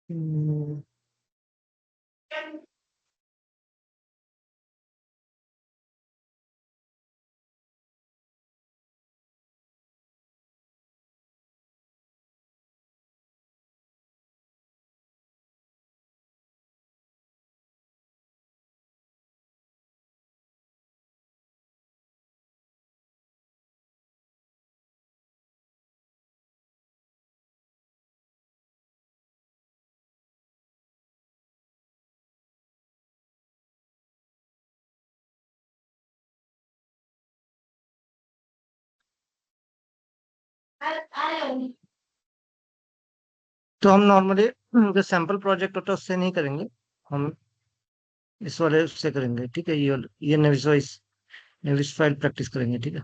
हम्म, तो हम नॉर्मली जो सैंपल प्रोजेक्ट होता है उससे नहीं करेंगे। हम इस वाले उससे करेंगे, ठीक है। ये नेविस फाइल प्रैक्टिस करेंगे, ठीक है।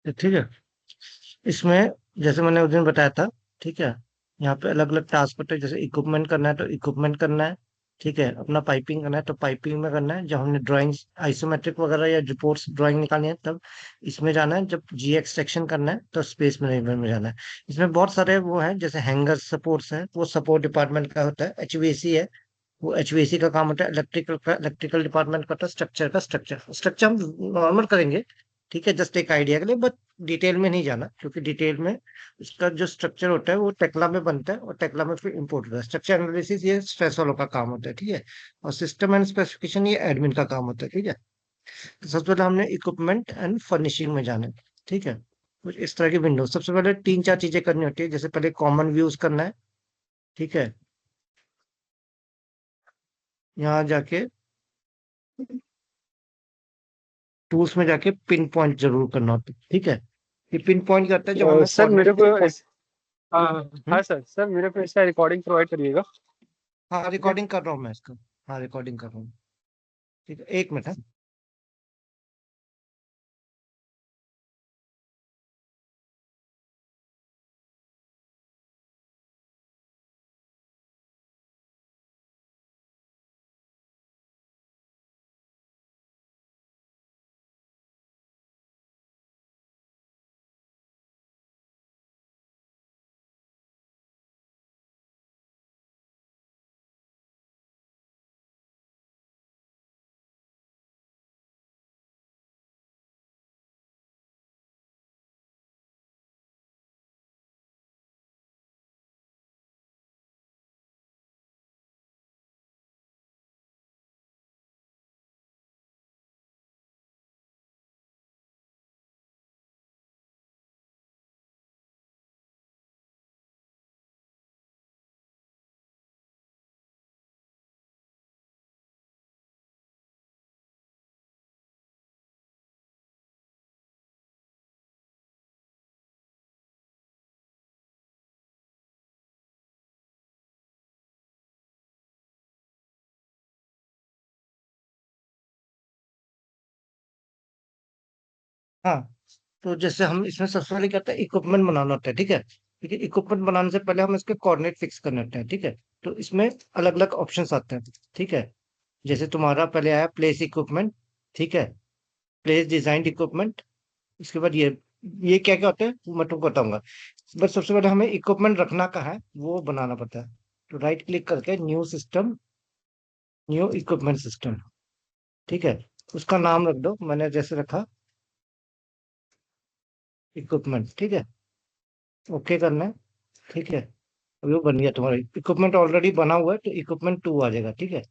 तो ठीक है, इसमें जैसे मैंने उस दिन बताया था, ठीक है। यहाँ पे अलग अलग टास्क होते हैं, जैसे इक्विपमेंट करना है तो इक्विपमेंट करना है, ठीक है। अपना पाइपिंग करना है तो पाइपिंग में करना है। जब हमने ड्राइंग्स आइसोमेट्रिक वगैरह या रिपोर्ट्स ड्राइंग निकालनी है तब इसमें जाना है। जब जी एक्सट्रैक्शन करना है तो स्पेस मैनेजमेंट में जाना है। इसमें बहुत सारे वो हैं, जैसे हैंगर सपोर्ट्स है, वो सपोर्ट डिपार्टमेंट का होता है। एचवीएसी है, वो एचवीएसी का काम होता है। इलेक्ट्रिकल डिपार्टमेंट का होता है स्ट्रक्चर का। स्ट्रक्चर स्ट्रक्चर हम नॉर्मल करेंगे, ठीक है, जस्ट एक आइडिया के लिए। बट डिटेल में नहीं जाना, क्योंकि डिटेल में उसका जो स्ट्रक्चर होता है वो टेक्ला में बनता है और टेक्ला में फिर इम्पोर्ट होता है। स्ट्रक्चर एनालिसिस ये स्ट्रेस वालों का काम होता है, ठीक है। और सिस्टम एंड स्पेसिफिकेशन ये एडमिन का काम होता है, ठीक है। तो सबसे पहले हमने इक्विपमेंट एंड फर्निशिंग में जाना है, ठीक है। कुछ इस तरह की विंडो सबसे पहले तीन चार चीजें करनी होती है। जैसे पहले कॉमन व्यूज करना है, ठीक है। यहाँ जाके टूल्स में जाके पिन पॉइंट जरूर करना होता है, ठीक है। ये पिन पॉइंट करता है जब हमें सर मेरे कोऑर्डिनेट। को हाँ हाँ सर, सर मेरे को ऐसा रिकॉर्डिंग प्रोवाइड करिएगा। हाँ, ठीक है। रिकॉर्डिंग कर रहा हूँ मैं इसका। हाँ, रिकॉर्डिंग कर रहा हूँ, ठीक है। एक मिनट, हाँ। हाँ, तो जैसे हम इसमें सबसे पहले क्या होता है, इक्विपमेंट बनाना होता है, ठीक है। ठीक है, इक्विपमेंट बनाने से पहले हम इसके कोऑर्डिनेट फिक्स करने होते हैं, ठीक है। तो इसमें अलग अलग ऑप्शंस आते हैं, ठीक है। जैसे तुम्हारा पहले आया प्लेस इक्विपमेंट, ठीक है। Place design equipment. इसके बाद ये क्या क्या होता है वो मैं तुमको बताऊंगा। बस सबसे पहले हमें इक्विपमेंट रखना कहाँ है वो बनाना पड़ता है। तो राइट क्लिक करके new system, new equipment system, ठीक है। उसका नाम रख दो, मैंने जैसे रखा इक्विपमेंट, ठीक है। ओके करना है, ठीक है। अभी वो बन गया तुम्हारा इक्विपमेंट, ऑलरेडी बना हुआ है तो इक्विपमेंट टू आ जाएगा, ठीक है।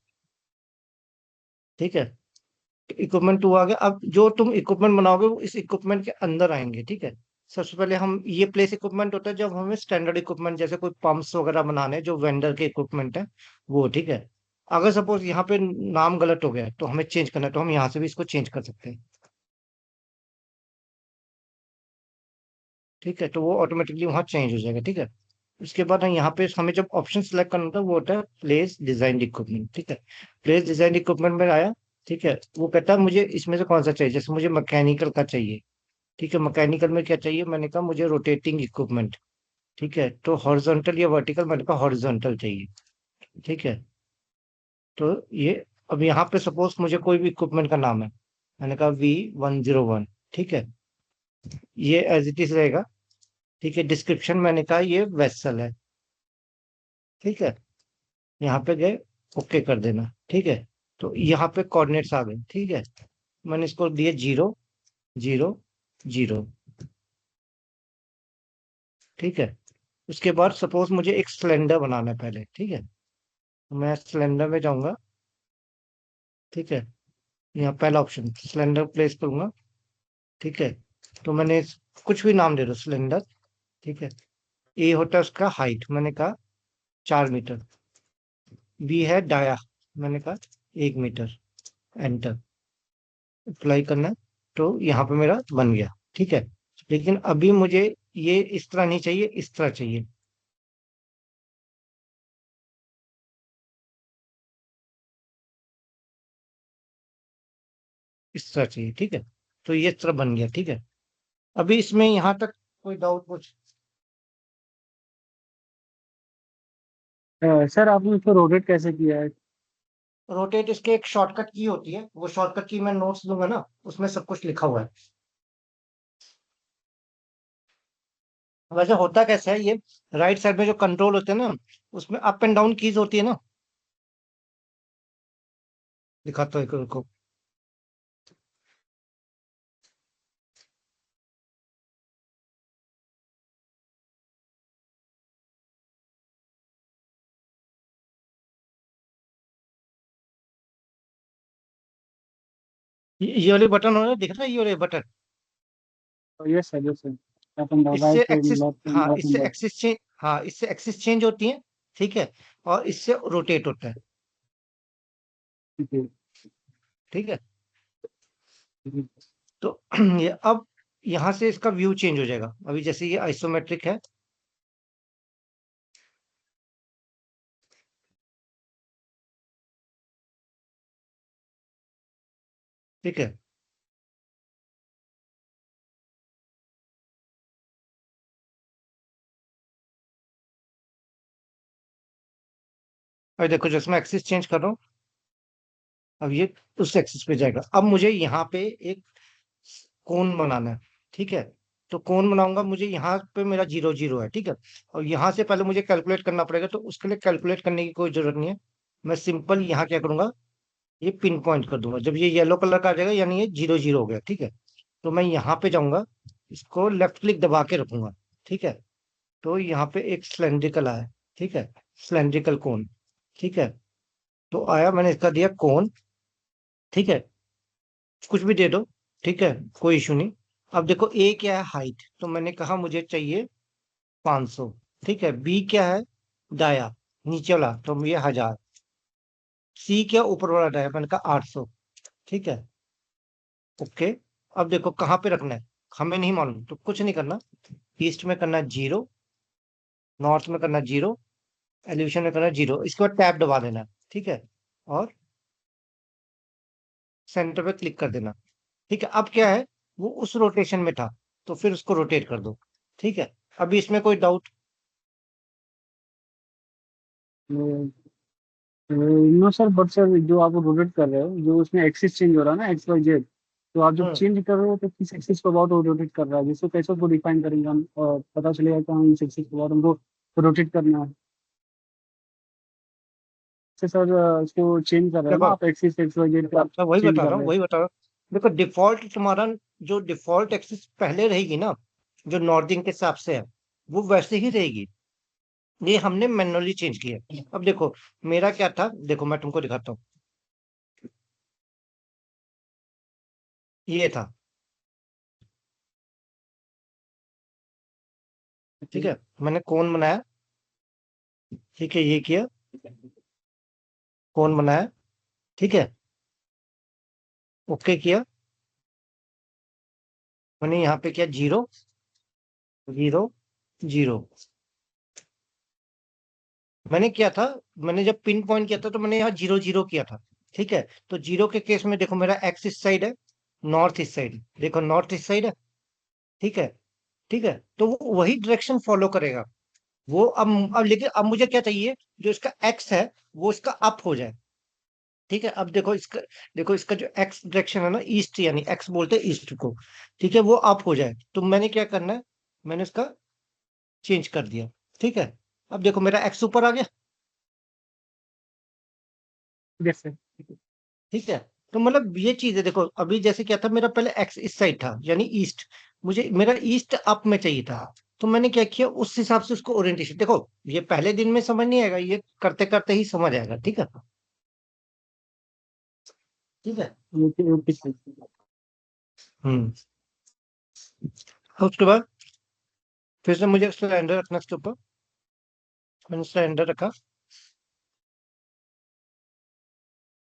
ठीक है, इक्विपमेंट टू आ गया। अब जो तुम इक्विपमेंट बनाओगे वो इस इक्विपमेंट के अंदर आएंगे, ठीक है। सबसे पहले हम ये प्लेस इक्विपमेंट होता है जब हमें स्टैंडर्ड इक्विपमेंट जैसे कोई पंप्स वगैरह बनाने हैं, जो वेंडर के इक्विपमेंट है वो, ठीक है। अगर सपोज यहाँ पे नाम गलत हो गया है, तो हमें चेंज करना है, तो हम यहाँ से भी इसको चेंज कर सकते हैं। ठीक है, तो वो ऑटोमेटिकली वहाँ चेंज हो जाएगा। ठीक है, उसके बाद हम यहाँ पे हमें जब ऑप्शन सेलेक्ट करना होता है, वो होता है प्लेस डिजाइन इक्विपमेंट। ठीक है, प्लेस डिजाइन इक्विपमेंट में आया। ठीक है, वो कहता है मुझे इसमें से कौन सा चाहिए, जैसे मुझे मैकेनिकल का चाहिए। ठीक है, मैकेनिकल में क्या चाहिए, मैंने कहा मुझे रोटेटिंग इक्विपमेंट। ठीक है, तो हॉरिजॉन्टल या वर्टिकल, मैंने कहा हॉरिजॉन्टल चाहिए। ठीक है, तो ये अब यहाँ पे सपोज मुझे कोई भी इक्विपमेंट का नाम है, मैंने कहा V101। ठीक है, ये एज इट इज रहेगा। ठीक है, डिस्क्रिप्शन मैंने कहा ये वेसल है। ठीक है, यहाँ पे गए, ओके कर देना। ठीक है, तो यहाँ पे कोऑर्डिनेट्स आ गए। ठीक है, मैंने इसको दिए 0 0 0। ठीक है, उसके बाद सपोज मुझे एक सिलेंडर बनाना है पहले। ठीक है, तो मैं सिलेंडर में जाऊंगा। ठीक है, यहाँ पहला ऑप्शन सिलेंडर प्लेस करूंगा। ठीक है, तो मैंने कुछ भी नाम दे दो सिलेंडर। ठीक है, ए होता है उसका हाइट, मैंने कहा 4 मीटर। बी है डाया, मैंने कहा 1 मीटर। एंटर, अप्लाई करना है, तो यहाँ पे मेरा बन गया। ठीक है, लेकिन अभी मुझे ये इस तरह नहीं चाहिए, इस तरह चाहिए। इस तरह चाहिए। ठीक है, तो ये इस तरह बन गया। ठीक है, अभी इसमें यहाँ तक कोई डाउट कुछ। सर आपने इसको रोटेट कैसे किया है? रोटेट इसके एक शॉर्टकट की होती है, वो शॉर्टकट की मैं नोट्स दूंगा ना, उसमें सब कुछ लिखा हुआ है। वैसे होता कैसा है ये, राइट साइड में जो कंट्रोल होते हैं ना, उसमें अप एंड डाउन कीज होती है ना। दिखाता हूँ को। ये वाले बटन हो रहे दिख रहा है, ये वाले button. Yes sir, yes sir. Up and down, इससे right and axis, left and हाँ अप एंड इससे डाउन। एक्सिस चेंज, हाँ इससे एक्सिस चेंज होती है। ठीक है, और इससे रोटेट होता है। ठीक है। ठीक है, ठीक है। तो ये अब यहाँ से इसका व्यू चेंज हो जाएगा। अभी जैसे ये आइसोमेट्रिक है। ठीक है, अब देखो जैसे मैं एक्सिस चेंज कर रहा हूँ, अब ये उस एक्सिस पे जाएगा। अब मुझे यहाँ पे एक कोन बनाना है। ठीक है, तो कोन बनाऊंगा, मुझे यहाँ पे मेरा 0 0 है। ठीक है, और यहाँ से पहले मुझे कैलकुलेट करना पड़ेगा, तो उसके लिए कैलकुलेट करने की कोई जरूरत नहीं है। मैं सिंपल यहाँ क्या करूंगा, ये पिन पॉइंट कर दूंगा। जब ये येलो कलर का आ जाएगा, यानी ये 0 0 हो गया। ठीक है, तो मैं यहाँ पे जाऊंगा, इसको लेफ्ट क्लिक दबा के रखूंगा। ठीक है, तो यहाँ पे एक सिलेंड्रिकल आया। ठीक है, सिलेंड्रिकल कोन। ठीक है, तो आया, मैंने इसका दिया कोन। ठीक है, कुछ भी दे दो। ठीक है, कोई इशू नहीं। अब देखो ए क्या है, हाइट, तो मैंने कहा मुझे चाहिए 500। ठीक है, बी क्या है, डाया, नीचे वाला, तो ये 1000। सी क्या, ऊपर वाला डाया, मैंने कहा 800। ठीक है, ओके। अब देखो कहाँ पे रखना है, हमें नहीं मालूम, तो कुछ नहीं करना। ईस्ट में करना 0, नॉर्थ में करना 0, एलिवेशन में करना 0, इसके बाद टैब दबा देना। ठीक है, और सेंटर पे क्लिक कर देना। ठीक है, अब क्या है, वो उस रोटेशन में था, तो फिर उसको रोटेट कर दो। ठीक है, अभी इसमें कोई doubt. No sir, but sir जो आप रोटेट कर रहे हो, जो उसमें एक्सिस चेंज हो रहा है ना, एक्स वाई जेड, तो आप जब हम्म चेंज कर रहे हो तो किस एक्सिस को अबाउट वो रोटेट कर रहा है, जिसको कैसे उसको डिफाइन करेंगे हम, और पता चलेगा कि हम इस एक्सिस को अबाउट हमको रोटेट करना है। जैसे सर इसको चेंज कर रहे हो ना देखो, आप, एक्सिस एक्स वाई जेड का मैं वही चेंज बता कर रहा हूँ, रहे हो। वही बता रहा हूँ। देखो डिफॉल्ट तुम्हारा, जो डिफॉल्ट एक्सिस पहले रहेगी ना, जो नॉर्दिंग के हिसाब से है, वो वैसे ही रहेगी। ये हमने मैनुअली चेंज किया है। अब देखो मेरा क्या था, देखो मैं तुमको दिखाता हूँ। ये था। ठीक है, मैंने कौन बनाया। ठीक है, ये किया। फोन बनाया, ठीक है, ओके किया, मैंने यहाँ पे किया 0 0 0। मैंने किया था, मैंने जब पिन पॉइंट किया था तो मैंने यहाँ 0 0 किया था, ठीक है। तो 0 के केस में देखो मेरा एक्स इस साइड है, नॉर्थ इस साइड, देखो नॉर्थ इस साइड है, ठीक है, ठीक है। तो वो वही डायरेक्शन फॉलो करेगा। वो अब लेकिन अब मुझे क्या चाहिए, जो इसका एक्स है वो इसका अप हो जाए, ठीक है। अब देखो इसका जो एक्स डायरेक्शन है ना, ईस्ट, यानी एक्स बोलते हैं ईस्ट को, ठीक है, वो अप हो जाए। तो मैंने क्या करना है, मैंने इसका चेंज कर दिया, ठीक है। अब देखो मेरा एक्स ऊपर आ गया, जैसे ठीक है। तो मतलब ये चीज है, देखो अभी जैसे क्या था, मेरा पहले एक्स इस साइड था यानी ईस्ट, मुझे मेरा ईस्ट अप में चाहिए था। तो मैंने क्या किया, उस हिसाब से उसको ओरिएंटेशन, देखो ये पहले दिन में समझ नहीं आएगा, ये करते करते ही समझ आएगा, ठीक है, ठीक है। ये किस चीज़ की? हम्म। उसके बाद फिर से मुझे सिलेंडर रखना इसके ऊपर, मैंने सिलेंडर रखा,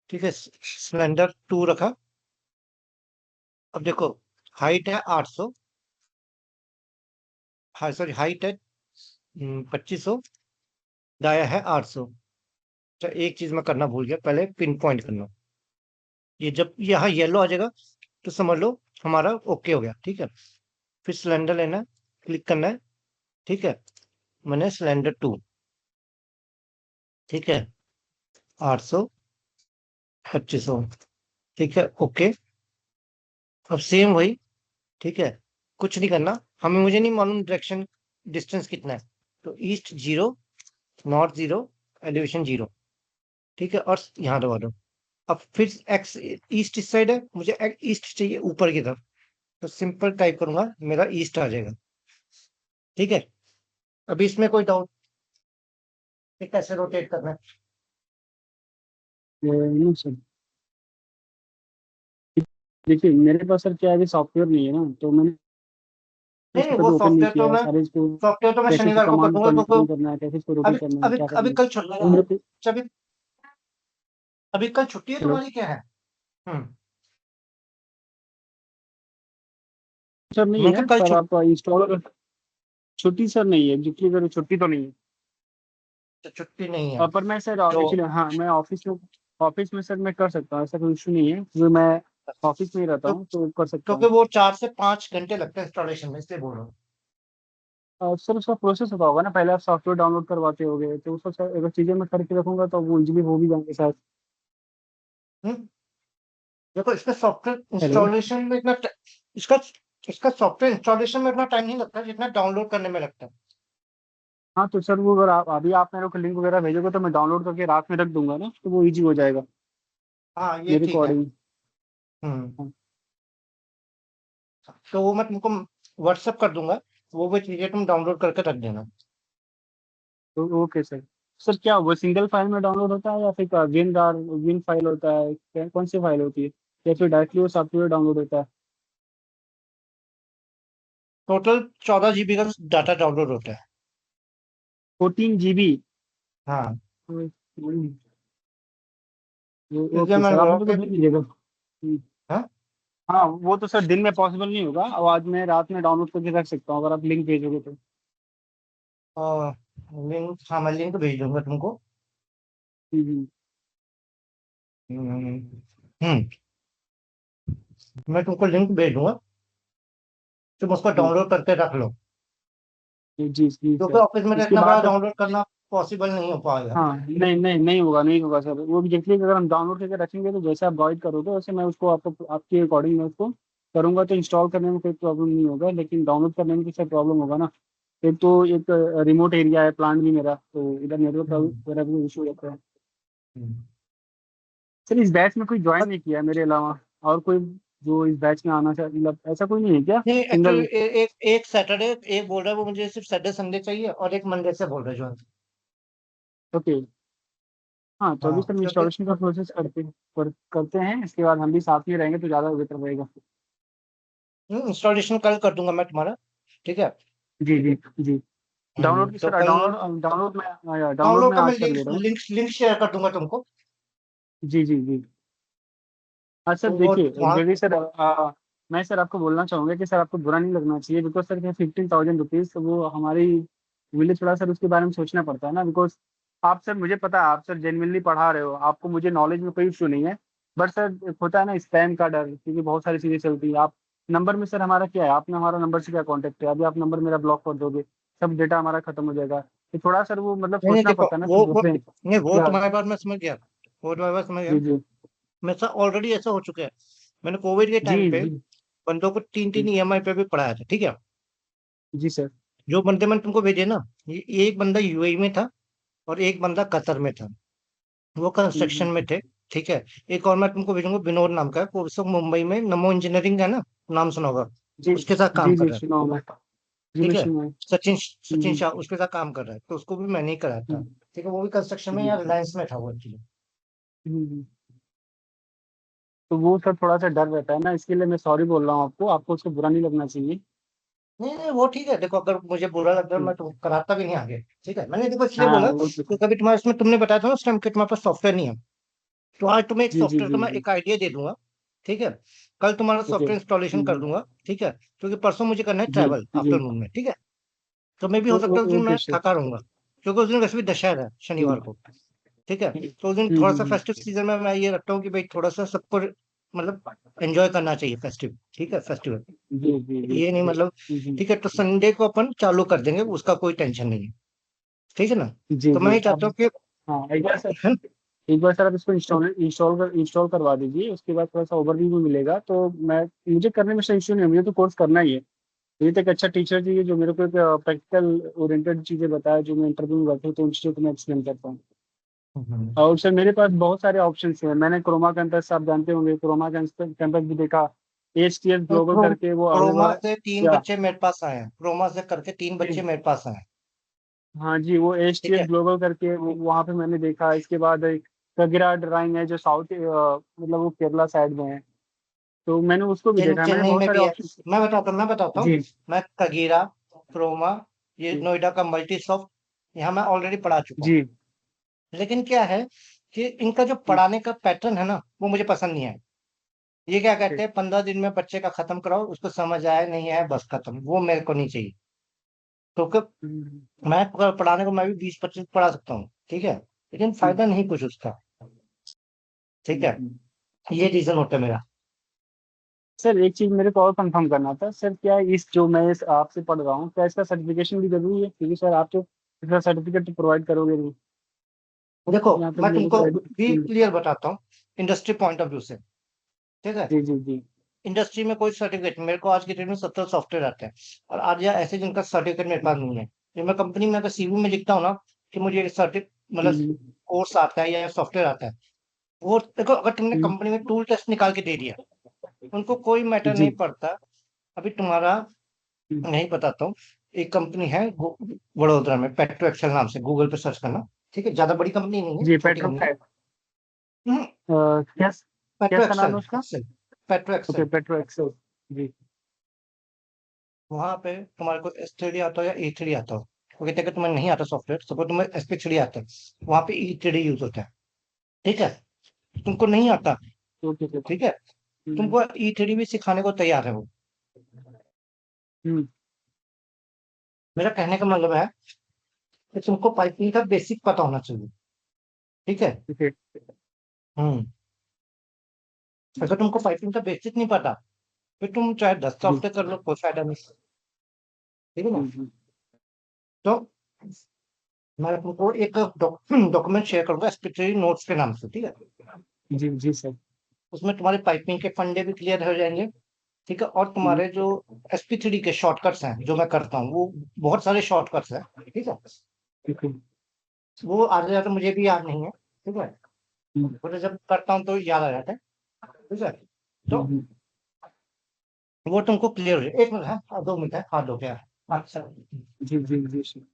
ठीक है, सिलेंडर 2 रखा। अब देखो हाइट है 800, हाँ सॉरी, हाइट है 2500, दाया है 800। अच्छा एक चीज मैं करना भूल गया, पहले पिन पॉइंट करना। ये जब यहाँ येलो आ जाएगा तो समझ लो हमारा ओके हो गया, ठीक है। फिर सिलेंडर लेना है, क्लिक करना है, ठीक है, मैंने सिलेंडर 2, ठीक है, 800, 2500, ठीक है, ओके। अब सेम वही, ठीक है, कुछ नहीं करना, हमें मुझे नहीं मालूम डायरेक्शन, डिस्टेंस कितना है। तो ईस्ट 0, नॉर्थ 0, एलिवेशन 0, ठीक है, और यहाँ दबा दो। अब फिर एक्स ईस्ट इस साइड है, मुझे ईस्ट चाहिए ऊपर की तरफ, तो सिंपल टाइप करूंगा, मेरा ईस्ट आ जाएगा, ठीक है। अभी इसमें कोई डाउट, कैसे रोटेट करना है? नहीं सर, देखिए मेरे पास सर क्या है, सॉफ्टवेयर नहीं है ना, तो मैंने नहीं नहीं, इसको वो कभी ओपन नहीं सॉफ्टवेयर किया तो है मैं सारे इसको। सॉफ्टवेयर तो मैं कैसे इसको शनिवार को कर कमांड दूंगा तुमको। कंट्रोल करना है, कैसे इसको अभी रोटेट करना है, अभी क्या अभी करना है, कल छुट्टी वो मेरे को। अभी अभी कल छुट्टी है हेलो तुम्हारी, क्या है? हम्म। सर, नहीं मैं है क्या कल पर छुट्टी, आप इंस्टॉल। छुट्टी सर नहीं है, एग्जैक्टली करो, छुट्टी तो नहीं है। छुट्टी नहीं है पर मैं सर तो, एक्चुअली, हाँ मैं ऑफिस में सर मैं कर सकता हूँ, ऐसा कोई इशू नहीं है, जो मैं ऑफिस में ही रहता तो हूँ तो कर सकता क्योंकि हूँ। वो 4 से 5 घंटे लगते हैं इंस्टॉलेशन में, इसलिए बोल रहा हूँ। सर उसका प्रोसेस होता होगा ना, पहले आप सॉफ्टवेयर डाउनलोड करवाते होगे, तो उसका सर अगर चीज़ें मैं करके रखूंगा तो वो इजीली हो भी जाएंगे शायद। हम्म। देखो इसका सॉफ्टवेयर हेलो। इंस्टॉलेशन में इसका इसका सॉफ्टवेयर इंस्टॉलेशन में इतना टाइम नहीं लगता जितना डाउनलोड करने में लगता है। हाँ तो सर वो अगर आप मेरे को लिंक वगैरह भेजोगे तो मैं डाउनलोड करके रात में रख दूंगा ना, तो वो इजी हो जाएगा हाँ ये मेरे ठीक है। अकॉर्डिंग। हम्म। तो वो मैं तुमको व्हाट्सअप कर दूंगा, वो भी चीजें तुम डाउनलोड करके रख देना। तो ओके सर। सर क्या वो सिंगल फाइल में डाउनलोड होता है या फिर विन फाइल होता है, कौन सी फाइल होती है, या फिर डायरेक्टली वो सॉफ्टवेयर डाउनलोड होता है? टोटल 14 GB का डाटा डाउनलोड होता है। 14 GB? हाँ, इसलिए ओके मैं सर, बोल आप रहा हूँ मुझे को कि भेज दीजिएगा। हाँ, हाँ वो तो सर दिन में पॉसिबल नहीं होगा, अब आज मैं रात में डाउनलोड करके रख सकता हूँ अगर आप लिंक भेजोगे तो। लिंक, हाँ मैं लिंक भेज दूंगा तुमको। हम्म। हम्म। हम्म, मैं तुमको लिंक भेज दूंगा, तुम उसको जी डाउनलोड करके रख लो, जी जी क्योंकि सर। ऑफिस में तो उसके इतना बड़ा बाद डाउनलोड करना पॉसिबल नहीं हो पाएगा। हाँ, नहीं नहीं नहीं होगा, नहीं होगा सर, वो एग्जैक्टली अगर हम डाउनलोड करके रखेंगे तो जैसे आप गाइड करोगे वैसे मैं उसको आपको आपके अकॉर्डिंग मैं उसको करूंगा, तो इंस्टॉल करने में कोई प्रॉब्लम नहीं होगा, लेकिन डाउनलोड करने में कुछ प्रॉब्लम होगा ना। एक तो एक रिमोट एरिया है प्लांट भी मेरा, तो इधर नेटवर्क का हम्म। वगैरह भी इशू रहता है। हम्म। सर इस बैच में कोई ज्वाइन नहीं किया है मेरे अलावा, और कोई जो इस बैच में आना चाहिए, मतलब ऐसा कोई नहीं है क्या नहीं सिंगल? एक्चुअली एक एक सैटरडे, एक बोल रहा है वो मुझे सिर्फ सैटरडे संडे चाहिए, और एक मंडे से बोल रहा है जो। ओके। हाँ तो अभी हाँ सर क्योंकि इंस्टॉलेशन का प्रोसेस करते हैं, इसके बाद हम भी साथ में रहेंगे तो ज़्यादा बेटर रहेगा। इंस्टॉलेशन कल कर दूंगा मैं तुम्हारा, ठीक है। जी जी जी। डाउनलोड की तो सर कल डाउनलोड डाउनलोड में डाउनलोड मैं का मैं आज कर लिंक ले रहा हूँ। लिंक लिंक शेयर कर दूंगा तुमको। जी जी जी। हाँ सर तो वो देखिए, वहाँ जो भी सर मैं सर आपको बोलना चाहूंगा कि सर आपको बुरा नहीं लगना चाहिए, बिकॉज सर 15,000 रुपीज, तो वो हमारी लिए थोड़ा सर उसके बारे में सोचना पड़ता है ना, बिकॉज आप सर, मुझे पता है आप सर जेन्युइनली पढ़ा रहे हो, आपको मुझे नॉलेज में कोई इशू नहीं है। बट सर एक होता है ना स्पैम का डर, क्योंकि बहुत सारी चीजें चलती है। आप नंबर में सर हमारा क्या है, आपने हमारा नंबर से क्या कॉन्टेक्ट है, अभी आप नंबर मेरा ब्लॉक कर दोगे, सब डेटा हमारा खत्म हो जाएगा। तो थोड़ा सर वो मतलब नहीं नहीं, सोचना देखो पड़ता है ना सर, वो दूसरे नहीं, वो क्या। तुम्हारी बात मैं समझ गया, वो तुम्हारी बात समझ गया। जी जी मेरे साथ ऑलरेडी ऐसा हो चुका है। मैंने कोविड के जी टाइम पे जी बंदों को तीन तीन ईएमआई पे भी पढ़ाया था, ठीक है। जी सर। जो बंदे मैंने तुमको भेजे ना, ये एक बंदा यूएई में था और एक बंदा कतर में था, वो कंस्ट्रक्शन में हम्म। थे, ठीक है। एक और मैं तुमको भेजूंगा, विनोद नाम का है, वो सब मुंबई में नमो इंजीनियरिंग है ना, नाम सुना होगा, जी उसके साथ काम जी कर जी रहा है, सुना मैं। जी ठीक मैं है। सुना है। सचिन सचिन हम्म, शाह उसके साथ काम कर रहा है, तो उसको भी मैंने ही कराया था, हम्म, ठीक है। वो भी कंस्ट्रक्शन में, जी या रिलायंस में था वो एक्चुअली। हम्म। तो वो सर थोड़ा सा डर रहता है ना, इसके लिए मैं सॉरी बोल रहा हूँ आपको, आपको उसको बुरा नहीं लगना चाहिए। नहीं नहीं, वो ठीक है। देखो अगर मुझे बुरा लगता है, हम्म, मैं तो कराता भी नहीं आगे, ठीक है। मैंने देखो इसलिए हाँ बोला वो तो। कि कभी तुम्हारे उसमें तुमने बताया था ना उस टाइम कि तुम्हारे पास सॉफ्टवेयर नहीं है, तो आज तुम्हें एक जी जी सॉफ्टवेयर जी का मैं जी। एक आइडिया दे दूंगा, ठीक है। कल तुम्हारा ओके। सॉफ्टवेयर इंस्टॉलेशन कर दूंगा, ठीक है। क्योंकि परसों मुझे करना है जी ट्रैवल जी। आफ्टरनून में, ठीक है। तो मे भी हो सकता है उस दिन ओके मैं सर। थका रहूंगा, क्योंकि उस दिन वैसे भी दशहरा है हम्म, शनिवार को, ठीक है। हम्म, तो उस दिन थोड़ा सा हम्म, फेस्टिव सीजन में मैं ये रखता हूँ कि भाई थोड़ा सा सबको मतलब एंजॉय करना चाहिए फेस्टिव, ठीक है, फेस्टिवल। जी जी जी ये नहीं मतलब, ठीक है। तो संडे को अपन चालू कर देंगे, उसका कोई टेंशन नहीं है, ठीक है ना। जी तो मैं जी। ये चाहता अब हूँ कि हाँ एक बार सर, एक बार सर आप इसको इंस्टॉल करवा दीजिए, उसके बाद थोड़ा सा ओवरव्यू भी मिलेगा, तो मैं, मुझे करने में सर इशू नहीं है, मुझे तो कोर्स करना ही है। मुझे तो एक अच्छा टीचर चाहिए जो मेरे को एक प्रैक्टिकल ओरिएंटेड चीजें बताए, जो मैं इंटरव्यू में बैठूँ तो उन चीज़ों को मैं एक्सप्लेन कर पाऊँ। हम्म। और सर मेरे पास बहुत सारे ऑप्शंस हैं, मैंने क्रोमा कैंपस, आप जानते होंगे क्रोमा कैंपस भी देखा, एचटीएस तो ग्लोबल करके वो क्रोमा अवेवा से तीन क्या। बच्चे मेरे पास आए हैं, क्रोमा से करके तीन बच्चे मेरे पास आए हैं, हाँ जी, वो ठीक एचटीएस है। ग्लोबल करके वहाँ पे मैंने देखा। इसके बाद एक कगिरा ड्राइंग है जो साउथ मतलब वो केरला साइड में है, तो मैंने उसको भी देखा है, मैंने चेन्नई बहुत में सारे भी है। ऑप्शन। मैं बताता हूँ। जी मैं कगीरा, क्रोमा, ये जी नोएडा का मल्टीसॉफ्ट, यहाँ मैं ऑलरेडी पढ़ा चुका हूँ। जी लेकिन क्या है कि इनका जो पढ़ाने का पैटर्न है ना, वो मुझे पसंद नहीं है। ये क्या कहते हैं, 15 दिन में बच्चे का खत्म कराओ, उसको समझ आया नहीं है बस खत्म, वो मेरे को नहीं चाहिए। क्योंकि मैं पढ़ाने को मैं भी 20-25 पढ़ा सकता हूँ, ठीक है, लेकिन फायदा नहीं कुछ उसका, ठीक है। ये रीजन होता है मेरा। सर एक चीज मेरे को और कंफर्म करना था सर, क्या इस जो मैं इस आपसे पढ़ रहा हूँ, क्या इसका सर्टिफिकेशन भी जरूरी है, क्योंकि सर आप तो इसका सर्टिफिकेट तो प्रोवाइड करोगे नहीं, देखो यहाँ तक मैं मेरे तुमको को भी क्लियर बताता हूँ, इंडस्ट्री पॉइंट ऑफ व्यू से, ठीक है। जी जी जी इंडस्ट्री में कोई सर्टिफिकेट, मेरे को आज की डेट में 70 सॉफ्टवेयर आते हैं, और आज या ऐसे जिनका सर्टिफिकेट मेरे पास नहीं है। जब मैं कंपनी में अगर सीवी में लिखता हूँ ना कि मुझे सर्टिफिकेट मतलब हम्म, कोर्स आता है या सॉफ्टवेयर आता है, वो देखो अगर तुमने हम्म, कंपनी में टूल टेस्ट निकाल के दे दिया, उनको कोई मैटर नहीं जी पड़ता। अभी तुम्हारा हम्म, नहीं बताता हूँ। एक कंपनी है वडोदरा में, पेट्रो एक्सेल नाम से, गूगल पे सर्च करना, ठीक है। ज्यादा बड़ी कंपनी नहीं है, जी छोटी पेट्रो कंपनी है। क्या क्या पेट्रो सा नाम एक्सेल, है उसका। Excel, petro okay Excel. Petro Excel. जी वहां पे तुम्हारे को S3D आता हो या E3D आता हो, क्योंकि अगर तुम्हें नहीं आता सॉफ्टवेयर, सपोज तुम्हें SP3D आता है, वहां पे E3D यूज होता है, ठीक है। तुमको नहीं आता, ओके सर। ठीक है, हम्म, तुमको E3D भी सिखाने को तैयार है वो। हम्म, मेरा कहने का मतलब है कि तुमको पाइपिंग का बेसिक पता होना चाहिए, ठीक है। ओके हम्म। अगर तुमको पाइपिंग का बेसिक नहीं पता, फिर तुम चाहे 10 जी सॉफ्टवेयर कर लो, कोई फायदा नहीं, ठीक है ना। हम्म, तो मैं तुमको एक डॉक्यूमेंट शेयर करूंगा SP3 नोट्स के नाम से, ठीक है। जी जी सर। उसमें तुम्हारे पाइपिंग के फंडे भी क्लियर हो जाएंगे, ठीक है। और हम्म, तुम्हारे जो SP3D के शॉर्टकट्स हैं जो मैं करता हूँ, वो बहुत सारे शॉर्टकट्स हैं, ठीक है। ठीक है। वो आधे ज्यादा मुझे भी याद नहीं है, ठीक है। हम्म, वो तो जब करता हूँ तो याद आ जाता है, ठीक है। तो हम्म, वो तुमको क्लियर हो जाए। 1 मिनट है, 2 मिनट है, हाथ धो गया। अच्छा। जी जी जी सर।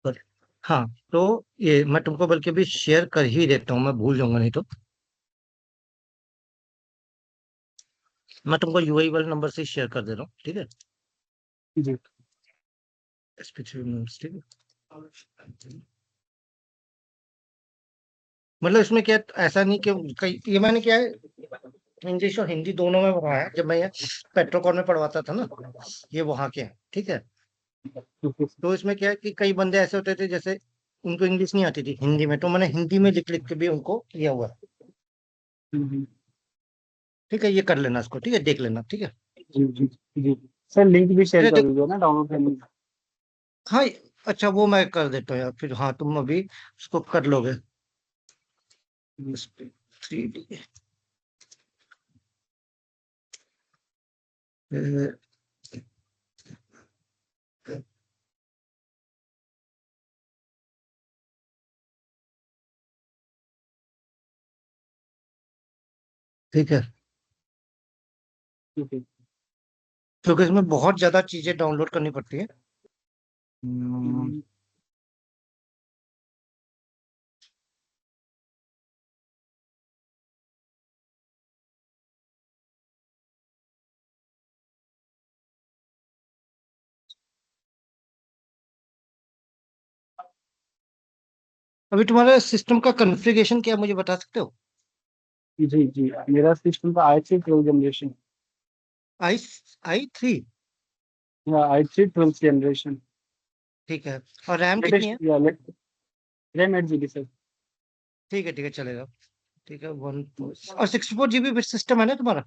पर हाँ, तो ये मैं तुमको बल्कि अभी शेयर कर ही देता हूँ, मैं भूल जाऊंगा नहीं तो। मैं तुमको यूआई वाले नंबर से शेयर कर दे रहा हूँ, ठीक है। जी SP3 नंबर, ठीक है। मतलब इसमें क्या है, ऐसा नहीं कि कई ये मैंने क्या है, इंग्लिश और हिंदी दोनों में पढ़ाया है। जब मैं ये पेट्रोकॉन में पढ़वाता था ना, ये वहां के हैं, ठीक है। ओके। तो इसमें क्या है कि कई बंदे ऐसे होते थे, जैसे उनको इंग्लिश नहीं आती थी हिंदी में, तो मैंने हिंदी में लिख लिख के भी उनको किया हुआ है। हम्म, ठीक है, ये कर लेना इसको, ठीक है, देख लेना, ठीक है। जी जी जी। सर लिंक भी शेयर अरे कर देख, दीजिए ना डाउनलोड करने का। हाँ, अच्छा वो मैं कर देता हूँ यार, फिर हाँ तुम अभी उसको कर लोगे। जी इस पे 3D, ठीक है। ठीक है। क्योंकि इसमें बहुत ज्यादा चीजें डाउनलोड करनी पड़ती है। हम्म, हम्म, अभी तुम्हारा सिस्टम का कॉन्फ़िगरेशन क्या है, मुझे बता सकते हो? जी जी मेरा सिस्टम का i3 12 generation. I I three, या i3 12 जनरेशन। ठीक है। और रैम कितनी लेटेस्ट है? या रैम 8 GB सर। ठीक है चलेगा। ठीक है, वन और 64 GB सिस्टम है ना तुम्हारा?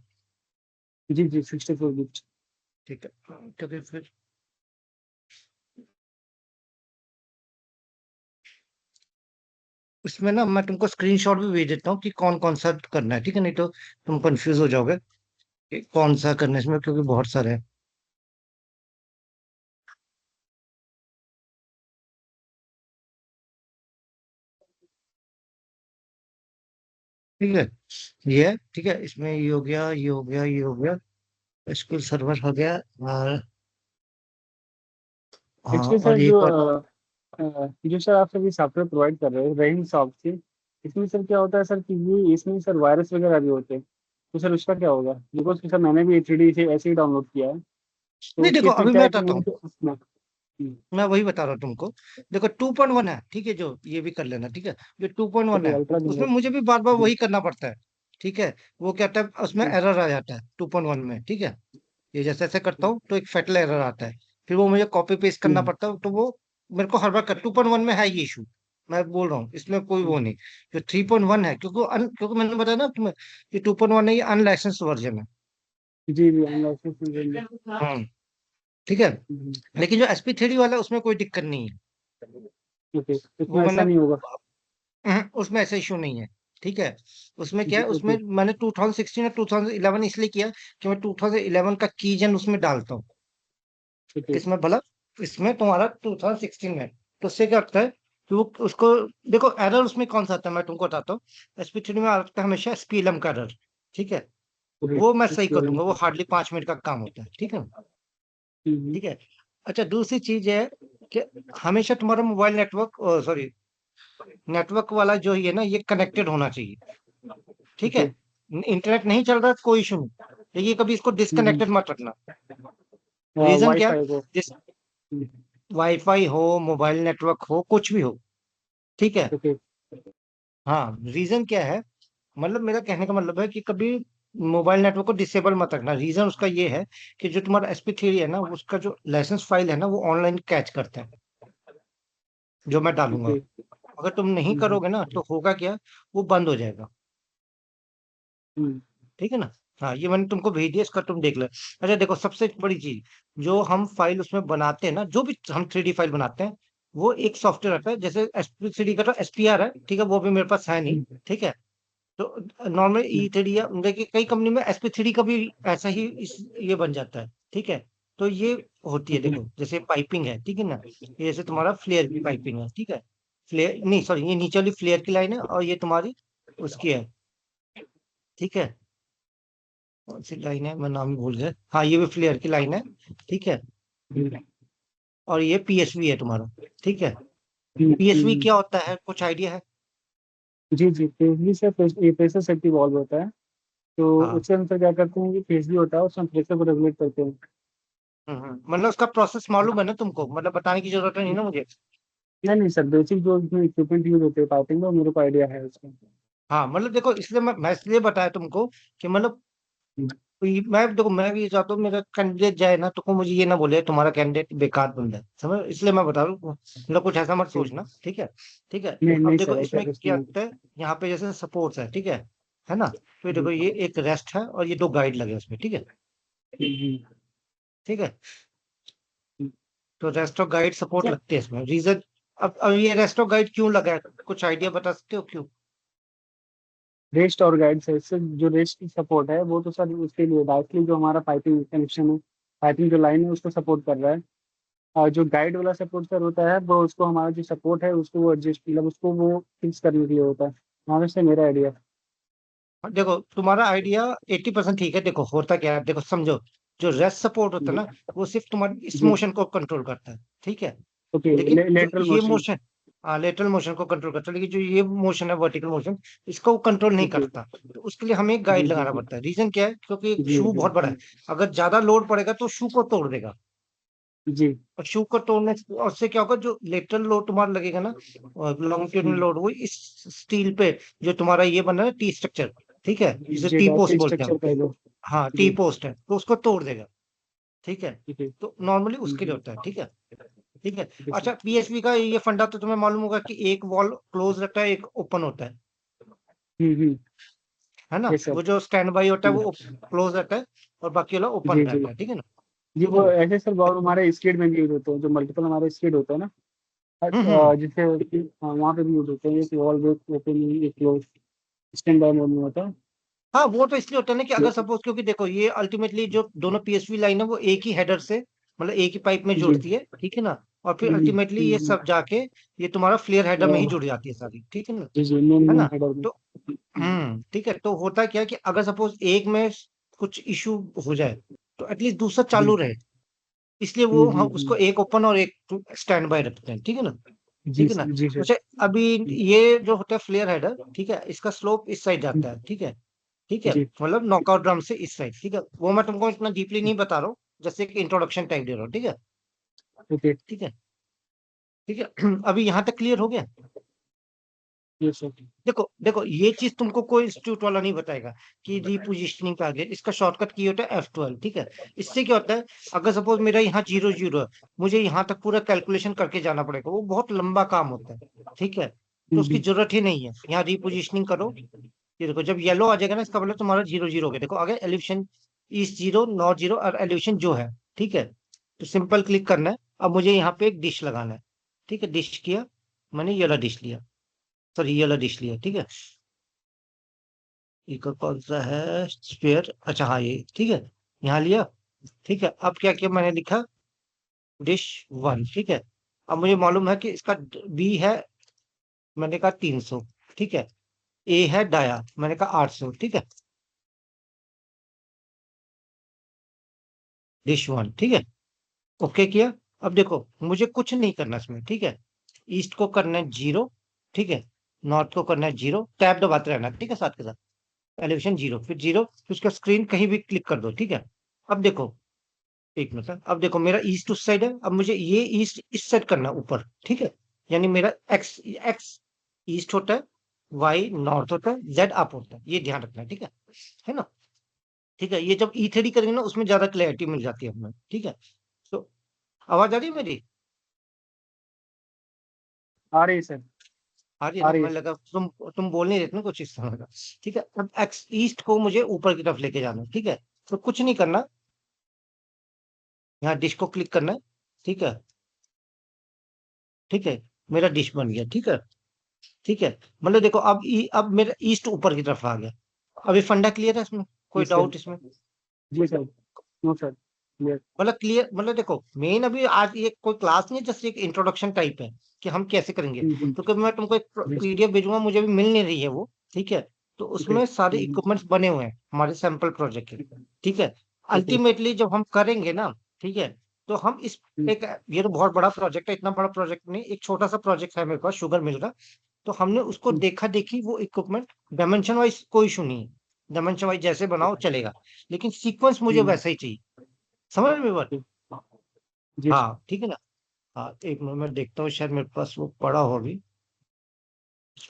जी जी 64 बिट। ठीक है, क्योंकि फिर इसमें ना मैं तुमको स्क्रीनशॉट भी भेज देता हूँ कि कौन कौन सा करना है, ठीक है, नहीं तो तुम कंफ्यूज हो जाओगे कि कौन सा करना है इसमें, क्योंकि बहुत सारे हैं। ठीक है, ये है, ठीक है, इसमें ये हो गया, ये हो गया, ये हो गया, एसक्यूएल सर्वर हो गया। और हाँ, एक्चुअली और सर एक और। जो सर आप सभी सॉफ्टवेयर प्रोवाइड कर रहे हो रहीम सॉफ्ट से, इसमें सर क्या होता है सर कि ये इसमें सर वायरस वगैरह भी होते हैं, तो सर उसका क्या होगा? बिकॉज सर मैंने भी एचडी से ऐसे ही डाउनलोड किया है, तो नहीं देखो, इसमें अभी क्या मैं है कि बताता हूँ, मुझे उसमें मैं वही बता रहा हूँ तुमको। देखो 2.1 है, ठीक है, जो ये भी कर लेना, ठीक है। जो 2.1 ओके है अल्ट्रा उसमें जनरल। मुझे भी बार बार जी वही करना पड़ता है, ठीक है। वो क्या होता है, उसमें जी एरर आ जाता है 2.1 में, ठीक है। ये जैसे ऐसे करता हूँ तो एक फेटल एरर आता है, फिर वो मुझे कॉपी पेस्ट करना जी पड़ता है, तो वो मेरे को हर बार कर 2.1 में है ये इशू। मैं बोल रहा हूँ इसमें कोई वो नहीं। जो 3.1 है, क्योंकि मैंने बताया ना तुम्हें, ये 2.1 है, ये अनलाइसेंस वर्जन है। जी जी अनलाइसेंस। हाँ, ठीक है। लेकिन जो SP3 वाला है, उसमें कोई दिक्कत नहीं है। ओके वो इसमें ऐसा मैंने नहीं होगा। उसमें ऐसा इशू नहीं है, ठीक है। उसमें क्या जी है, उसमें ओके मैंने 2016 और 2011 इसलिए किया कि मैं 2011 का कीजन उसमें डालता हूँ। ओके किसमें भला? इसमें तुम्हारा 2016 में। तो उससे क्या होता है कि वो उसको, देखो एरर उसमें कौन सा आता है, मैं तुमको बताता हूँ। SP3 में आता है हमेशा स्पीलम का एरर, ठीक है। ओके वो मैं सही इसके कर बारे में। दूंगा, वो हार्डली 5 मिनट का काम होता है, ठीक है। हम्म, ठीक है। अच्छा, दूसरी चीज है कि हमेशा तुम्हारा मोबाइल नेटवर्क, सॉरी, नेटवर्क वाला जो ये ना, ये कनेक्टेड होना चाहिए, ठीक है। ओके इंटरनेट नहीं चल रहा कोई इशू नहीं, लेकिन कभी इसको डिस्कनेक्टेड मत रखना। रीजन वाई क्या? फाई को। जिस वाईफाई हो, मोबाइल नेटवर्क हो, कुछ भी हो, ठीक है। ओके हाँ, रीजन क्या है, मतलब मेरा कहने का मतलब है कि कभी मोबाइल नेटवर्क को डिसेबल मत रखना। रीजन उसका ये है कि जो तुम्हारा SP3 है ना, उसका जो लाइसेंस फाइल है ना, वो ऑनलाइन कैच करता है, जो मैं डालूंगा। ओके अगर तुम नहीं करोगे ना, तो होगा क्या, वो बंद हो जाएगा, ठीक है ना। हाँ, ये मैंने तुमको भेज दिया, इसका तुम देख लो। अच्छा देखो, सबसे बड़ी चीज, जो हम फाइल उसमें बनाते हैं ना, जो भी हम 3D फाइल बनाते हैं, वो एक सॉफ्टवेयर आता है, जैसे SP3 का तो SPR है, ठीक है, वो भी मेरे पास है नहीं, ठीक है। तो नॉर्मल E3D या देखिए कई कंपनी में SP3 का भी ऐसा ही ये बन जाता है, ठीक है। तो ये होती है, देखो जैसे पाइपिंग है, ठीक है ना, ये जैसे तुम्हारा फ्लेयर की पाइपिंग है, ठीक है। फ्लेयर नहीं, सॉरी, ये नीचे वाली फ्लेयर की लाइन है, और ये तुम्हारी उसकी है, ठीक है। कौन सी लाइन है, मैं नाम ही भूल गया, हाँ ये भी फ्लेयर की लाइन है, ठीक है। और ये PSV है तुम्हारा, ठीक है। पीएसवी क्या होता है, कुछ आइडिया है? जी जी, पेसली से प्रेशर सेफ्टी वाल्व होता है। तो हाँ। उसके अंदर क्या करते हैं कि पेसली होता है, उसमें प्रेशर को रेगुलेट करते हैं। मतलब उसका प्रोसेस मालूम है ना तुमको, मतलब बताने की जरूरत नहीं ना मुझे। नहीं नहीं सर, बेसिक जो इसमें इक्विपमेंट यूज होते हैं पाइपिंग का, मेरे को आइडिया है उसका। हाँ मतलब देखो, इसलिए मैं इसलिए बताया तुमको कि मतलब मैं देखो, मैं भी चाहता हूँ मेरा कैंडिडेट जाए ना, तो को मुझे ये ना बोले तुम्हारा कैंडिडेट बेकार बंदा है, समझ, इसलिए मैं बता रहा हूँ, मतलब कुछ ऐसा मत जी। सोचना, ठीक है। ठीक है। नहीं अब नहीं देखो सर, ऐसा इसमें कुछ क्या नहीं। होता है, यहाँ पे जैसे सपोर्ट्स है ना। तो ये जी देखो, ये एक रेस्ट है और ये दो गाइड लगे उसमें, ठीक है। जी ठीक है। जी। तो रेस्ट और गाइड सपोर्ट सर, लगते हैं इसमें, रीजन। अब ये रेस्ट और गाइड क्यों लगा है, कुछ आइडिया बता सकते हो क्यों? रेस्ट और गाइड से इससे जो रेस्ट की सपोर्ट है वो तो सर उसके लिए डायरेक्टली जो हमारा पाइपिंग कनेक्शन है, पाइपिंग जो लाइन है उसको सपोर्ट कर रहा है। और जो गाइड वाला सपोर्ट सर होता है वो उसको हमारा जो सपोर्ट है उसको वो एडजस्ट, मतलब उसको वो फिक्स करने के लिए होता है। वहाँ से मेरा आइडिया। देखो तुम्हारा आइडिया 80% ठीक है। देखो होता क्या है, देखो समझो, जो रेस्ट सपोर्ट होता है जी ना, वो सिर्फ तुम्हारी इस जी। मोशन को कंट्रोल करता है, ठीक है। ओके, लेकिन जो लेटरल ये मोशन। मोशन, हाँ लेटरल मोशन को कंट्रोल करता है, लेकिन जो ये मोशन है वर्टिकल मोशन, इसको वो कंट्रोल नहीं ओके। करता। तो उसके लिए हमें एक जी गाइड जी लगाना जी पड़ता है। रीजन क्या है, क्योंकि जी शू बहुत बड़ा है। जी अगर ज्यादा लोड पड़ेगा तो शू को तोड़ देगा। जी और शू को तोड़ने और उससे क्या होगा, जो लेटरल लोड तुम्हारा लगेगा ना, लॉन्गिट्यूडनल लोड, वो इस स्टील पे, जो तुम्हारा ये बना है टी स्ट्रक्चर, ठीक है, जिसे जी टी पोस्ट डायरेक्टली बोलते हैं हम। स्ट्रक्चर पहले। हाँ टी जी पोस्ट है, तो उसको तोड़ देगा, ठीक है। ठीक है। तो नॉर्मली उसके लिए होता है, ठीक है। ठीक है। ठीक है अच्छा, सर। पीएसबी का ये फंडा तो तुम्हें मालूम होगा कि एक वॉल क्लोज रहता है, एक ओपन होता है ना। Yes sir. वो जो स्टैंड बाई होता है जी वो क्लोज रहता है, और बाकी वाला ओपन जी जी रहता है, ठीक है ना। जी। ठीक है वो ना। ऐसे सर बहुत हमारे स्केट में भी यूज होते हैं, जो मल्टीपल हमारे स्केट होते हैं ना। हम्म। जिससे वहाँ पे भी यूज होते हैं, एक वॉल ब्रेक ओपन, एक क्लोज, स्टैंड बाय मोड में होता है। हाँ वो तो इसलिए होता है ना कि अगर जो- सपोज, क्योंकि देखो ये अल्टीमेटली जो दोनों पीएसवी लाइन है वो एक ही हेडर से, मतलब एक ही पाइप में जी जुड़ती है, ठीक है ना। और फिर हम्म, अल्टीमेटली ये हम्म, सब जाके ये तुम्हारा फ्लेयर हेडर में ही अ, जुड़ जाती है सारी, ठीक है ना। जी जी, मेन है मेन ना। हेडर में। तो ठीक है, तो होता क्या है कि अगर सपोज एक में कुछ इशू हो जाए, तो एटलीस्ट दूसरा जी चालू रहे। इसलिए वो हम उसको हम्म। एक ओपन और एक स्टैंड बाय रखते हैं, ठीक है ना। जी ठीक है ना। जी सर। अच्छा, अभी ये जो होता है फ्लेयर हेडर, ठीक है, इसका स्लोप इस साइड जाता है, ठीक है। ठीक है, जी मतलब नॉकआउट ड्रम से इस साइड, ठीक है। वो मैं तुमको इतना डीपली नहीं बता रहा हूँ, जैसे कि इंट्रोडक्शन टाइप दे रहा हूँ, ठीक है। ओके। ठीक है। ठीक है। अभी यहाँ तक क्लियर हो गया। Yes sir. देखो देखो, ये चीज तुमको कोई इंस्टीट्यूट वाला नहीं बताएगा कि रिपोजिशनिंग पे आ गया, इसका शॉर्टकट की होता है F12, ठीक है। इससे क्या होता है, अगर सपोज मेरा यहाँ 0 0 है, मुझे यहाँ तक पूरा कैलकुलेशन करके जाना पड़ेगा, वो बहुत लंबा काम होता है, ठीक है। तो उसकी हम्म, जरूरत ही नहीं है, यहाँ रिपोजिशनिंग करो। ये देखो, जब येलो आ जाएगा ना, इसका मतलब तुम्हारा 0 0 हो गया। देखो आगे एलिवेशन ईस्ट 0 नॉर्थ 0 और एलिवेशन जो है, ठीक है। तो सिंपल क्लिक करना है। अब मुझे यहाँ पे एक डिश लगाना है, ठीक है। डिश किया, मैंने ये वाला डिश लिया, सॉरी ये वाला डिश लिया, ठीक है। एक और कौन सा है स्पेयर, अच्छा हाँ ये, ठीक है। यहाँ लिया, ठीक है। अब क्या किया, मैंने लिखा डिश 1, ठीक है। अब मुझे मालूम है कि इसका बी है, मैंने कहा 300, ठीक है। ए है डाया, मैंने कहा 800, ठीक है। डिश 1, ठीक है। ओके किया। अब देखो मुझे कुछ नहीं करना इसमें, ठीक है। ईस्ट को करना है 0, ठीक है। नॉर्थ को करना है 0, टैब दबाते रहना, ठीक है, साथ के साथ। एलिवेशन 0, फिर 0, फिर उसका स्क्रीन कहीं भी क्लिक कर दो, ठीक है। अब देखो, एक मिनट, अब देखो मेरा ईस्ट उस साइड है, अब मुझे ये ईस्ट इस साइड करना है ऊपर, ठीक है। यानी मेरा एक्स एक्स ईस्ट होता है, वाई नॉर्थ होता है, जेड अप होता है, ये ध्यान रखना है ना। ठीक है, ये जब E3D करेंगे ना, उसमें ज्यादा क्लैरिटी मिल जाती है हमें, ठीक है। तो आवाज आ रही है मेरी? आ रही है सर। आ रही है आ ना, रही है मैं सर। लगा तुम बोल नहीं रहे थे ना कुछ इस तरह का। ठीक है, अब एक्स ईस्ट को मुझे ऊपर की तरफ लेके जाना है, ठीक है। तो कुछ नहीं करना, यहाँ डिश को क्लिक करना है, ठीक है। ठीक है, मेरा डिश बन गया, ठीक है। ठीक है, मतलब देखो अब अब मेरा ईस्ट ऊपर की तरफ आ गया। अभी फंडा क्लियर है इसमें, कोई जी सर। डाउट इसमें? जी सर। No sir, clear. मतलब क्लियर, मतलब देखो मेन अभी आज ये कोई क्लास नहीं है, जस्ट एक इंट्रोडक्शन टाइप है कि हम कैसे करेंगे। तो कभी मैं तुमको एक जी पीडीएफ भेजूंगा, मुझे भी मिल नहीं रही है वो, ठीक है। तो ओके। उसमें सारे इक्विपमेंट्स बने हुए हैं हमारे सैंपल प्रोजेक्ट के, ठीक है। ओके। अल्टीमेटली जब हम करेंगे ना, ठीक है, तो हम इस हम्म, एक, ये तो बहुत बड़ा प्रोजेक्ट है, इतना बड़ा प्रोजेक्ट नहीं, एक छोटा सा प्रोजेक्ट है मेरे पास शुगर मिल का। तो हमने उसको हम्म, देखा देखी, वो इक्विपमेंट डायमेंशन वाइज कोई इशू नहीं है, डायमेंशन वाइज जैसे बनाओ चलेगा, लेकिन सीक्वेंस मुझे हम्म, वैसा ही चाहिए। समझ में बात? जी जी सर। हाँ ठीक है ना। हाँ एक मिनट मैं देखता हूँ, शायद मेरे पास वो पड़ा हो अभी,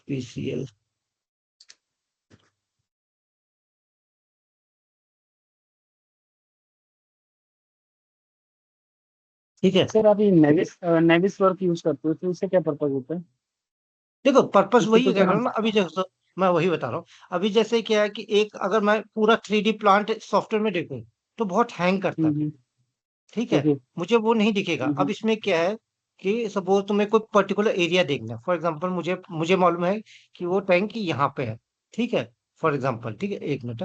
पीसीएल। ठीक है। सर आप ये नेविस नेविस वर्क यूज करते हो तो इससे क्या पर्पज होता है? देखो पर्पस इससे वही तो कह सर रहा हम। हूँ ना, अभी जैसे मैं वही बता रहा हूँ। अभी जैसे क्या है कि एक अगर मैं पूरा 3D प्लांट सॉफ्टवेयर में देखूं तो बहुत हैंग करता है। हम्म, ठीक है। ओके। मुझे वो नहीं दिखेगा। अब हम्म, इसमें क्या है कि सपोज तुम्हें कोई पर्टिकुलर एरिया देखना है, फॉर एग्जांपल मुझे मुझे मालूम है कि वो टैंक यहाँ पे है। ठीक है। फॉर एग्जांपल, ठीक है, एक मिनट,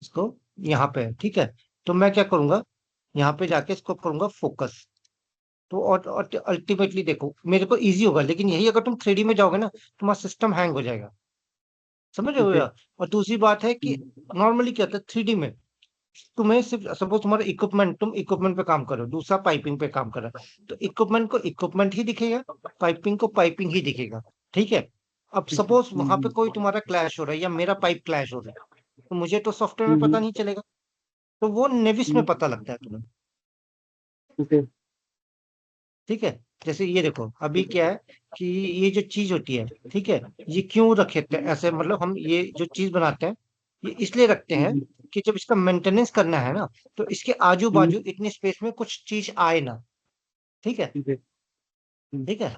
इसको यहाँ पे है, ठीक है। तो मैं क्या करूंगा, यहाँ पे जाके इसको करूंगा फोकस। तो और अल्टीमेटली देखो मेरे को इजी होगा, लेकिन यही अगर तुम 3D में जाओगे ना, तुम्हारा सिस्टम हैंग हो जाएगा। समझ रहे हो ओके। यार? और दूसरी बात है कि नॉर्मली क्या होता है 3D में, तुम्हें सिर्फ सपोज तुम्हारा इक्विपमेंट, तुम इक्विपमेंट पे काम करो, दूसरा पाइपिंग पे काम कर रहा है, तो इक्विपमेंट को इक्विपमेंट ही दिखेगा, पाइपिंग को पाइपिंग ही दिखेगा। ठीक है। अब सपोज वहां पे कोई तुम्हारा क्लैश हो रहा है या मेरा पाइप क्लैश हो रहा है, तो मुझे तो सॉफ्टवेयर में पता नहीं चलेगा, तो वो नेविस में पता लगता है तुम्हें। ओके। ठीक है। जैसे ये देखो अभी क्या है कि ये जो चीज होती है, ठीक है, ये क्यों रखे थे ऐसे, मतलब हम ये जो चीज बनाते हैं, ये इसलिए रखते हैं कि जब इसका मेंटेनेंस करना है ना, तो इसके आजू बाजू इतनी स्पेस में कुछ चीज आए ना। ठीक है। ठीक है।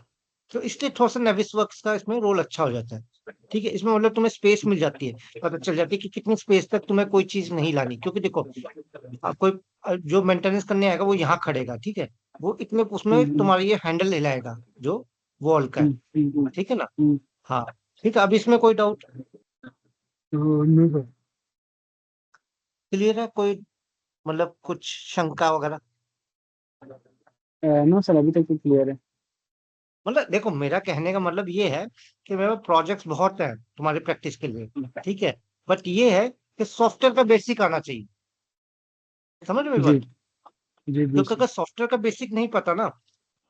तो इसलिए थोड़ा सा नेविसवर्क्स का इसमें रोल अच्छा हो जाता है। ठीक है, इसमें मतलब तुम्हें स्पेस मिल जाती है, पता चल जाती है कि कितनी स्पेस तक तुम्हें कोई चीज नहीं लानी, क्योंकि देखो कोई जो मेंटेनेंस करने आएगा वो यहाँ खड़ेगा, ठीक है, वो इतने उसमें तुम्हारा ये हैंडल हिलाएगा जो वॉल का है। ठीक है ना। हाँ। ठीक है, अब इसमें कोई डाउट क्लियर है कोई, मतलब कुछ शंका वगैरह? नो सर, अभी तक तो क्लियर है। मतलब देखो मेरा कहने का मतलब ये है कि मेरे प्रोजेक्ट्स बहुत हैं तुम्हारी प्रैक्टिस के लिए। ठीक है। बट ये है कि सॉफ्टवेयर का बेसिक आना चाहिए। समझ रहे हो मेरी जी बात? जी जी क्योंकि सर। अगर सॉफ्टवेयर का बेसिक नहीं पता ना,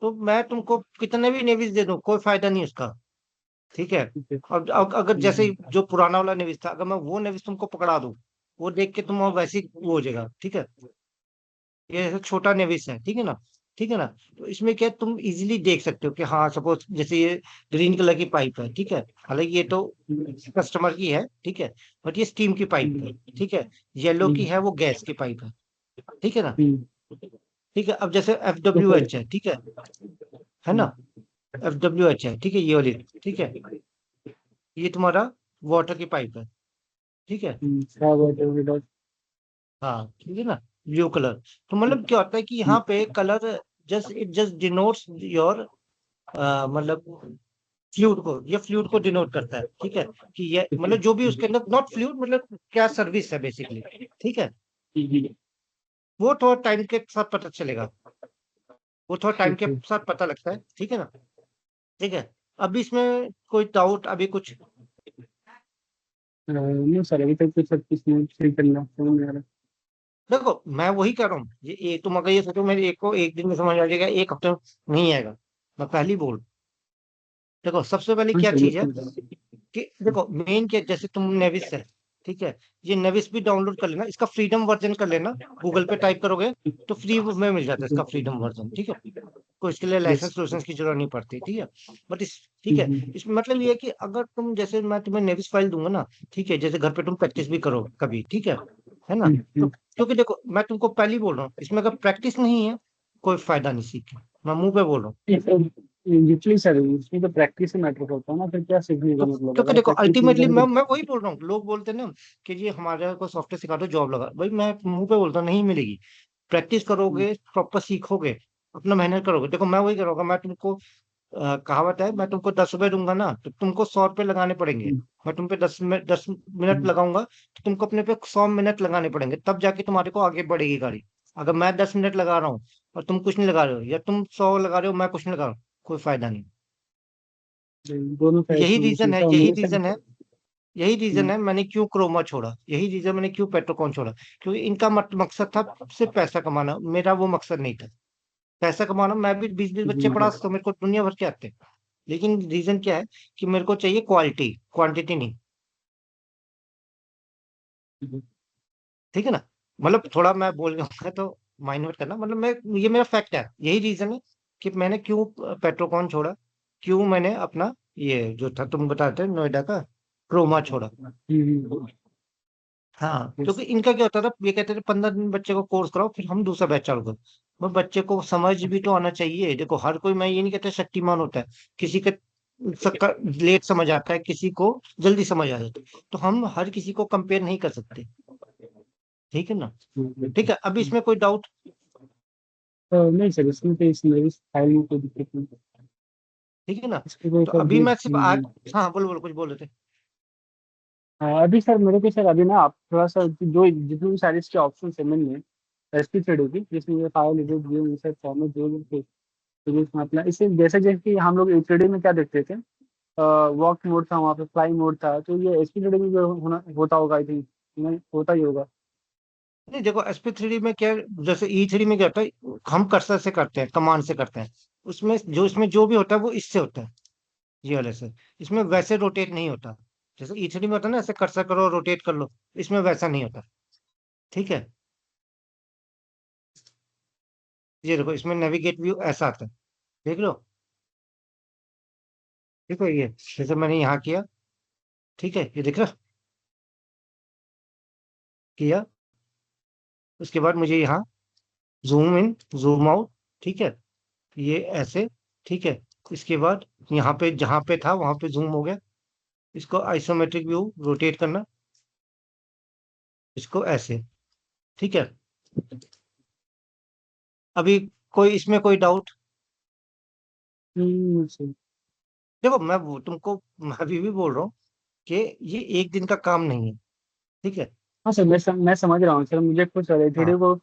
तो मैं तुमको कितने भी नेविस दे दूं कोई फायदा नहीं उसका। ठीक है। ओके। और अगर जैसे जो पुराना वाला नेविस था, अगर मैं वो नेविस तुमको पकड़ा दूं, वो देख के तुम वैसे ही वो हो जाएगा। ठीक है। ये ऐसा छोटा नेविस है, ठीक है ना। ठीक है ना। तो इसमें क्या है, तुम इजीली देख सकते हो कि हाँ सपोज जैसे ये ग्रीन कलर की पाइप है, ठीक है, हालांकि ये तो कस्टमर की है, ठीक है, बट ये स्टीम की पाइप है। ठीक है। येलो की है वो गैस की पाइप है। ठीक है ना। ठीक है। अब जैसे एफ डब्ल्यू ओके। एच है, ठीक है ना, एफ डब्ल्यू एच है, ठीक है, ये वाली, ठीक है, ये तुम्हारा वाटर की पाइप है। ठीक है। क्या बात है विदाउट। हाँ ठीक है ना, ब्लू कलर। तो मतलब क्या होता है कि यहाँ पे colour just it just denotes your, मतलब फ्लूइड को, ये फ्लूइड को डिनोट करता है। ठीक है। कि ये मतलब जो भी उसके अंदर, नॉट फ्लूइड मतलब क्या सर्विस है बेसिकली। ठीक है। वो थोड़ा टाइम के साथ पता चलेगा, वो थोड़ा टाइम के ओके। साथ पता लगता है। ठीक है ना। ठीक है। अभी इसमें कोई डाउट अभी कुछ? नहीं सर, अभी तक तो सब कुछ सही करना समझ में आ रहा देखो मैं वही कह रहा हूँ, ये तुम अगर ये सोचो मेरे एक को एक दिन में समझ आ जाएगा, एक हफ्ते में नहीं आएगा। मैं पहली बोल, देखो सबसे पहले है। हाँ क्या सर, चीज है मुझको कि देखो मेन क्या, जैसे तुम नेविस है, ठीक है, ये नेविस भी डाउनलोड कर लेना, इसका फ्रीडम वर्जन कर लेना। गूगल पे टाइप करोगे तो फ्री में मिल जाता है इसका फ्रीडम वर्जन। ठीक है। कोई इसके लिए यस। लाइसेंस लाइसेंस की जरूरत नहीं पड़ती। ठीक है। बट इस, ठीक है, इसमें मतलब ये है कि अगर तुम जैसे मैं तुम्हें नेविस फाइल दूंगा ना, ठीक है, जैसे घर पे तुम प्रैक्टिस भी करो कभी, ठीक है ना, तो क्योंकि देखो मैं तुमको पहले ही बोल रहा हूँ, इसमें अगर प्रैक्टिस नहीं है कोई फायदा नहीं सीख के, मैं मुंह पे बोल रहा हूँ। लिटरली सर, इसमें तो प्रैक्टिस ही मैटर करता है ना, फिर क्या सीखने का तो मतलब क्योंकि अगर देखो प्रैक्टिस नहीं अल्टीमेटली करोगे मैं वही बोल रहा हूँ, लोग बोलते हैं ना कि ये हमारे को सॉफ्टवेयर सिखा दो जॉब लगा, भाई मैं मुंह पे बोलता हूँ नहीं मिलेगी। प्रैक्टिस करोगे, प्रॉपर सीखोगे, अपना मेहनत करोगे, देखो मैं वही करूँगा, मैं तुमको कहावत है, मैं तुमको 10 रुपए दूंगा ना तो तुमको 100 रुपए लगाने पड़ेंगे। मैं तुम पे 10 मिनट लगाऊंगा तो तुमको अपने पे 100 मिनट लगाने पड़ेंगे, तब जाके तुम्हारे को आगे बढ़ेगी गाड़ी। अगर मैं 10 मिनट लगा रहा हूँ और तुम कुछ नहीं लगा रहे हो, या तुम 100 लगा रहे हो मैं कुछ नहीं लगा रहा हूँ, कोई फायदा नहीं। दोनों साइड यही से होना रीजन चाहिए है, था यही मेरे रीजन है, साथ। यही रीजन है मैंने क्यों क्रोमा छोड़ा, यही रीजन मैंने क्यों पेट्रोकॉन छोड़ा, क्योंकि इनका मकसद था सिर्फ पैसा कमाना, मेरा वो मकसद नहीं था। पैसा कमाना, मैं भी 20-20 बच्चे जी पढ़ा सकता हूँ, मेरे को दुनिया भर के आते हैं। लेकिन रीजन क्या है कि मेरे को चाहिए क्वालिटी, क्वांटिटी नहीं। जी ठीक है ना? मतलब थोड़ा मैं बोल जाऊंगा तो माइंड मत करना, मतलब मैं, ये मेरा फैक्ट है, यही रीजन है कि मैंने क्यों पेट्रोकॉन छोड़ा, क्यों मैंने अपना ये जो था तुम बताते नोएडा का क्रोमा छोड़ा। जी हाँ, क्योंकि इनका क्या होता था, ये कहते थे 15 दिन बच्चे को कोर्स कराओ फिर हम दूसरा बैच चालू करो। पर बच्चे को समझ भी तो आना चाहिए। देखो हर कोई, मैं ये नहीं कहता शक्तिमान होता है, किसी के सबका लेट समझ आता है, किसी को जल्दी समझ आ जाता है, तो हम हर किसी को कंपेयर नहीं कर सकते। ठीक है ना? ठीक है, अभी इसमें कोई डाउट? नहीं सर, इसमें तो इस मेरी फाइल में कोई दिक्कत नहीं है। ठीक है ना? इसके कोई तो सर अभी मैं सिर्फ आज, हाँ बोलो बोलो, कुछ बोल रहे थे। अभी सर मेरे को सर अभी ना आप थोड़ा सा जो जितने भी सारे इसके ऑप्शन है मैंने एसपी थ्रेड होगी जिसमें ये file edit view insert format जो भी मतलब इसे जैसे जैसे कि हम लोग थ्रेड में क्या देखते थे, वॉक मोड था, वहाँ पे फ्लाई मोड था, तो ये एसपी थ्रेड में जो होना होता होगा आई थिंक, नहीं होता ही होगा। नहीं देखो, SP3 में क्या है, जैसे E3 में क्या होता है, हम कर्सर से करते हैं, कमांड से करते हैं। उसमें जो, इसमें जो भी होता है वो इससे होता है, ये वाले से। इसमें वैसे रोटेट नहीं होता, जैसे E3 में होता है ना, ऐसे कर्सर करो रोटेट कर लो, इसमें वैसा नहीं होता। ठीक है? ये देखो, इसमें नेविगेट व्यू ऐसा आता है, देख लो। देखो ये, जैसे मैंने यहाँ किया, ठीक है, ये दिख रहा, किया। उसके बाद मुझे यहाँ जूम इन, जूम आउट, ठीक है, ये ऐसे। ठीक है, इसके बाद यहाँ पे जहां पे था वहां पे जूम हो गया। इसको आइसोमेट्रिक व्यू रोटेट करना, इसको ऐसे। ठीक है, अभी कोई इसमें कोई डाउट? सही। देखो मैं वो तुमको, मैं अभी भी बोल रहा हूँ कि ये एक दिन का काम नहीं है। ठीक है? हाँ सर, मैं समझ रहा हूँ सर, मुझे कुछ एचडी हाँ, को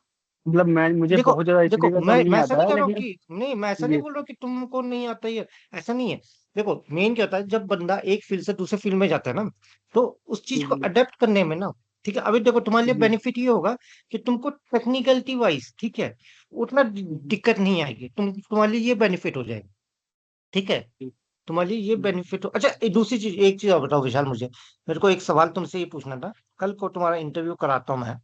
मतलब मैं मुझे देखो बहुत ज्यादा देखो, एचडी का तो मैं नहीं मैं ऐसा आता नहीं है कह रहा हूँ लेकिन कि नहीं, मैं ऐसा नहीं जी बोल रहा हूँ कि तुमको नहीं आता ही है, ऐसा नहीं है। देखो मेन क्या होता है, जब बंदा एक फील्ड से दूसरे फील्ड में जाता है ना, तो उस चीज को जी अडेप्ट करने में ना, ठीक है, अभी देखो तुम्हारे लिए जी बेनिफिट ये होगा कि तुमको टेक्निकलिटी वाइज, ठीक है, उतना दिक्कत नहीं आएगी, तुम्हारे लिए ये बेनिफिट हो जाएगा। ठीक है, तुम्हारे लिए ये बेनिफिट हो। अच्छा, एक दूसरी चीज, एक चीज और बताओ विशाल मुझे, मेरे को एक सवाल तुमसे ये पूछना था। कल को तुम्हारा इंटरव्यू कराता हूँ मैं,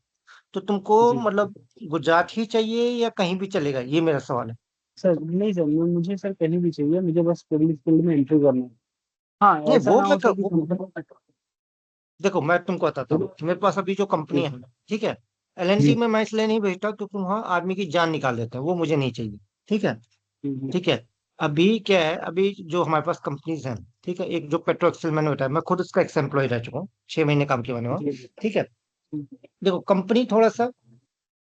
तो तुमको जी मतलब गुजरात ही चाहिए या कहीं भी चलेगा, ये मेरा सवाल है। सर, नहीं सर, मुझे सर कहीं भी चाहिए, मुझे बस फील्ड फील्ड में एंट्री करना है। हाँ, नहीं ऐसा वो ना मैं हो सर कि वो, देखो मैं तुमको बताता हूँ कि मेरे पास अभी जो कंपनी है, ठीक है, LNT जी में मैं इसलिए नहीं भेजता क्योंकि वहाँ आदमी की जान निकाल देते हैं, वो मुझे नहीं चाहिए। ठीक है? जी ठीक है, अभी क्या है, अभी जो हमारे पास कंपनीज हैं, ठीक है, एक जो पेट्रो एक्सेल मैंने बताया, मैं खुद उसका एक्स एम्प्लॉय रह चुका हूँ, 6 महीने काम किया मैंने वहाँ। जी ठीक है, देखो कंपनी थोड़ा सा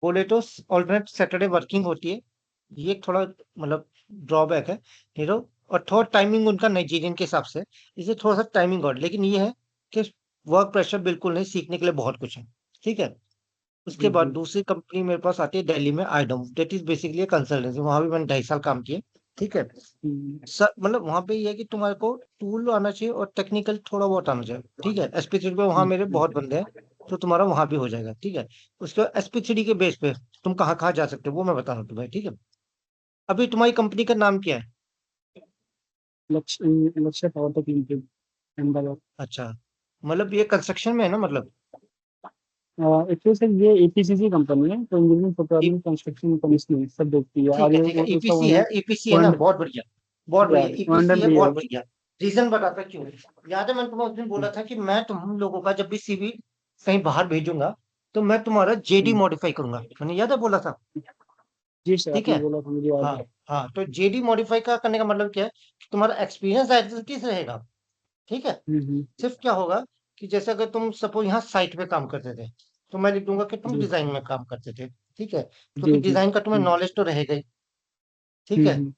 बोले तो ऑल्टरनेट सैटरडे वर्किंग होती है, ये एक थोड़ा मतलब ड्रॉबैक है, हीरो। और थोड़ा टाइमिंग उनका नाइजीरियन के हिसाब से, इसे थोड़ा सा टाइमिंग और, लेकिन ये है कि वर्क प्रेशर बिल्कुल नहीं, सीखने के लिए बहुत कुछ है। ठीक है, उसके जी बाद जी दूसरी कंपनी मेरे पास आती है दिल्ली में, आईडोम, दैट इज बेसिकली कंसल्टेंसी, वहां भी मैंने 2.5 साल काम किया। ठीक है, सर मतलब वहां पे ये है कि तुम्हारे को टूल आना चाहिए और टेक्निकल थोड़ा बहुत आना चाहिए। ठीक है, SP3 पे वहां मेरे बहुत बंदे हैं, तो तुम्हारा वहां भी हो जाएगा। ठीक है, उसके बाद SP3 के बेस पे तुम कहाँ कहाँ जा सकते हो वो मैं बता रहा हूँ तुम्हें। ठीक है, अभी तुम्हारी कंपनी का नाम क्या है? लक्ष्य लक्ष्य पावर टेक लिमिटेड, अहमदाबाद। अच्छा, मतलब ये कंस्ट्रक्शन में है ना, मतलब एक्चुअली सर ये एपीसीसी कंपनी है, तो इंजीनियरिंग प्रोक्योरमेंट कंस्ट्रक्शन कमीशनिंग सब देखती है, और ये ठीक है, वो सब EPC है, उन्हें EPC है ना, फंड बहुत बढ़िया, बहुत बढ़िया, EPC फंडन है, भी है। बहुत बढ़िया। रीजन बताता क्यों, याद है मैंने तुम्हें उस दिन बोला था कि मैं तुम लोगों का जब भी CV कहीं बाहर भेजूंगा, तो मैं तुम्हारा JD मॉडिफाई करूंगा, मैंने याद है बोला था। जी सर, ठीक है, आपने बोला था, मुझे याद हाँ है। हाँ, तो JD मॉडिफाई का करने का मतलब क्या है कि तुम्हारा एक्सपीरियंस एज इट इज रहेगा। ठीक है, हम्म। सिर्फ क्या होगा कि जैसे अगर तुम सपोज यहाँ साइट पे काम करते थे, तो मैं लिख दूंगा कि तुम जी डिजाइन में काम करते थे। ठीक है, क्योंकि जी जी डिजाइन का तुम्हें नॉलेज तो रहेगा ही। ठीक हम्म।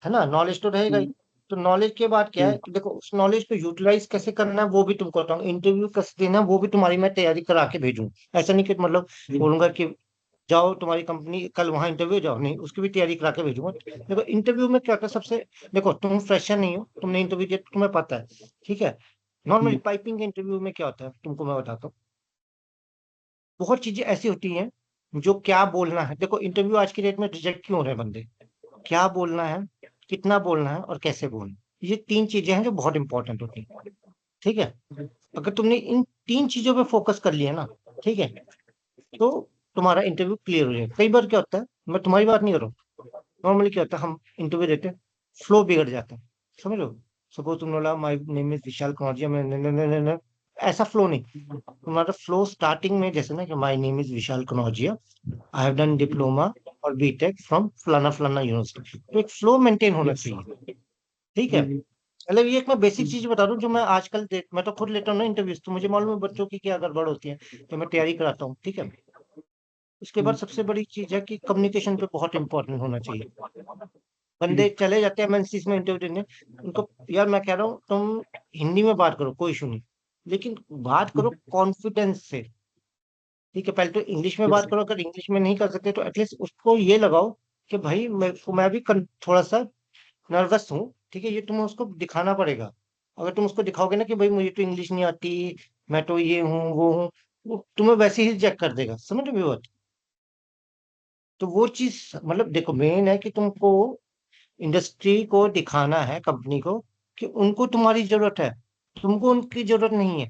है ना, नॉलेज तो रहेगा ही। हम्म, तो नॉलेज के बाद क्या है हम्म, कि देखो उस नॉलेज को यूटिलाइज कैसे करना है वो भी तुमको बताऊंगा, इंटरव्यू कैसे देना है वो भी तुम्हारी मैं तैयारी करा के भेजूंगा। ऐसा नहीं कि मतलब जी बोलूंगा कि जाओ तुम्हारी कंपनी कल वहां इंटरव्यू जाओ, नहीं, उसकी भी तैयारी करा के भेजूंगा। देखो इंटरव्यू में क्या होता है सबसे, देखो तुम फ्रेशर नहीं हो, तुमने इंटरव्यू दिया, तुम्हें पता है। ठीक है, नॉर्मली हम्म, पाइपिंग के इंटरव्यू में क्या होता है तुमको मैं बताता हूँ, बहुत चीजें ऐसी होती हैं जो क्या बोलना है, देखो इंटरव्यू आज की डेट में रिजेक्ट क्यों हो रहे हैं बंदे, क्या बोलना है, कितना बोलना है और कैसे बोलना है, ये तीन चीजें हैं जो बहुत इंपॉर्टेंट होती हैं। ठीक है, अगर तुमने इन तीन चीजों पे फोकस कर लिया ना, ठीक है, तो तुम्हारा इंटरव्यू क्लियर हो जाएगा। कई बार क्या होता है, मैं तुम्हारी बात नहीं कर रहा हूँ, नॉर्मली क्या होता है, हम इंटरव्यू देते हैं, फ्लो बिगड़ जाता है, समझ लो। सपोज तुमने बोला my name is Vishal Kanaujia, मैं ऐसा फ्लो नहीं। तुम्हारा फ्लो स्टार्टिंग में जैसे ना कि my name is Vishal Kanaujia, I have done diploma और बीटेक फ्रॉम फलाना फलाना यूनिवर्सिटी, तो एक फ्लो मेंटेन होना यस। चाहिए। ठीक है, मतलब ये एक मैं बेसिक चीज बता दूं जो मैं आजकल देख, मैं तो खुद लेता हूँ ना इंटरव्यूज, तो मुझे मालूम है बच्चों की क्या गड़बड़ होती है, तो मैं तैयारी कराता हूँ। ठीक है, उसके बाद सबसे बड़ी चीज है कि कम्युनिकेशन पे बहुत इंपॉर्टेंट होना चाहिए। बंदे चले जाते हैं एमएनसीज में इंटरव्यू देने, उनको, यार मैं कह रहा हूँ तुम हिंदी में बात करो, कोई इशू नहीं, लेकिन बात करो कॉन्फिडेंस से। ठीक है, पहले तो इंग्लिश में बात करो, अगर इंग्लिश में नहीं कर सकते तो एटलीस्ट उसको ये लगाओ कि भाई मैं भी थोड़ा सा नर्वस हूँ। ठीक है, ये तुम्हें उसको दिखाना पड़ेगा। अगर तुम उसको दिखाओगे ना कि भाई मुझे तो इंग्लिश नहीं आती, मैं तो ये हूँ वो हूँ, वो तुम्हें वैसे ही रिजेक्ट कर देगा, समझ रहे हो बात। तो वो चीज, मतलब देखो मेन है कि तुमको इंडस्ट्री को दिखाना है, कंपनी को, कि उनको तुम्हारी जरूरत है, तुमको उनकी जरूरत नहीं है।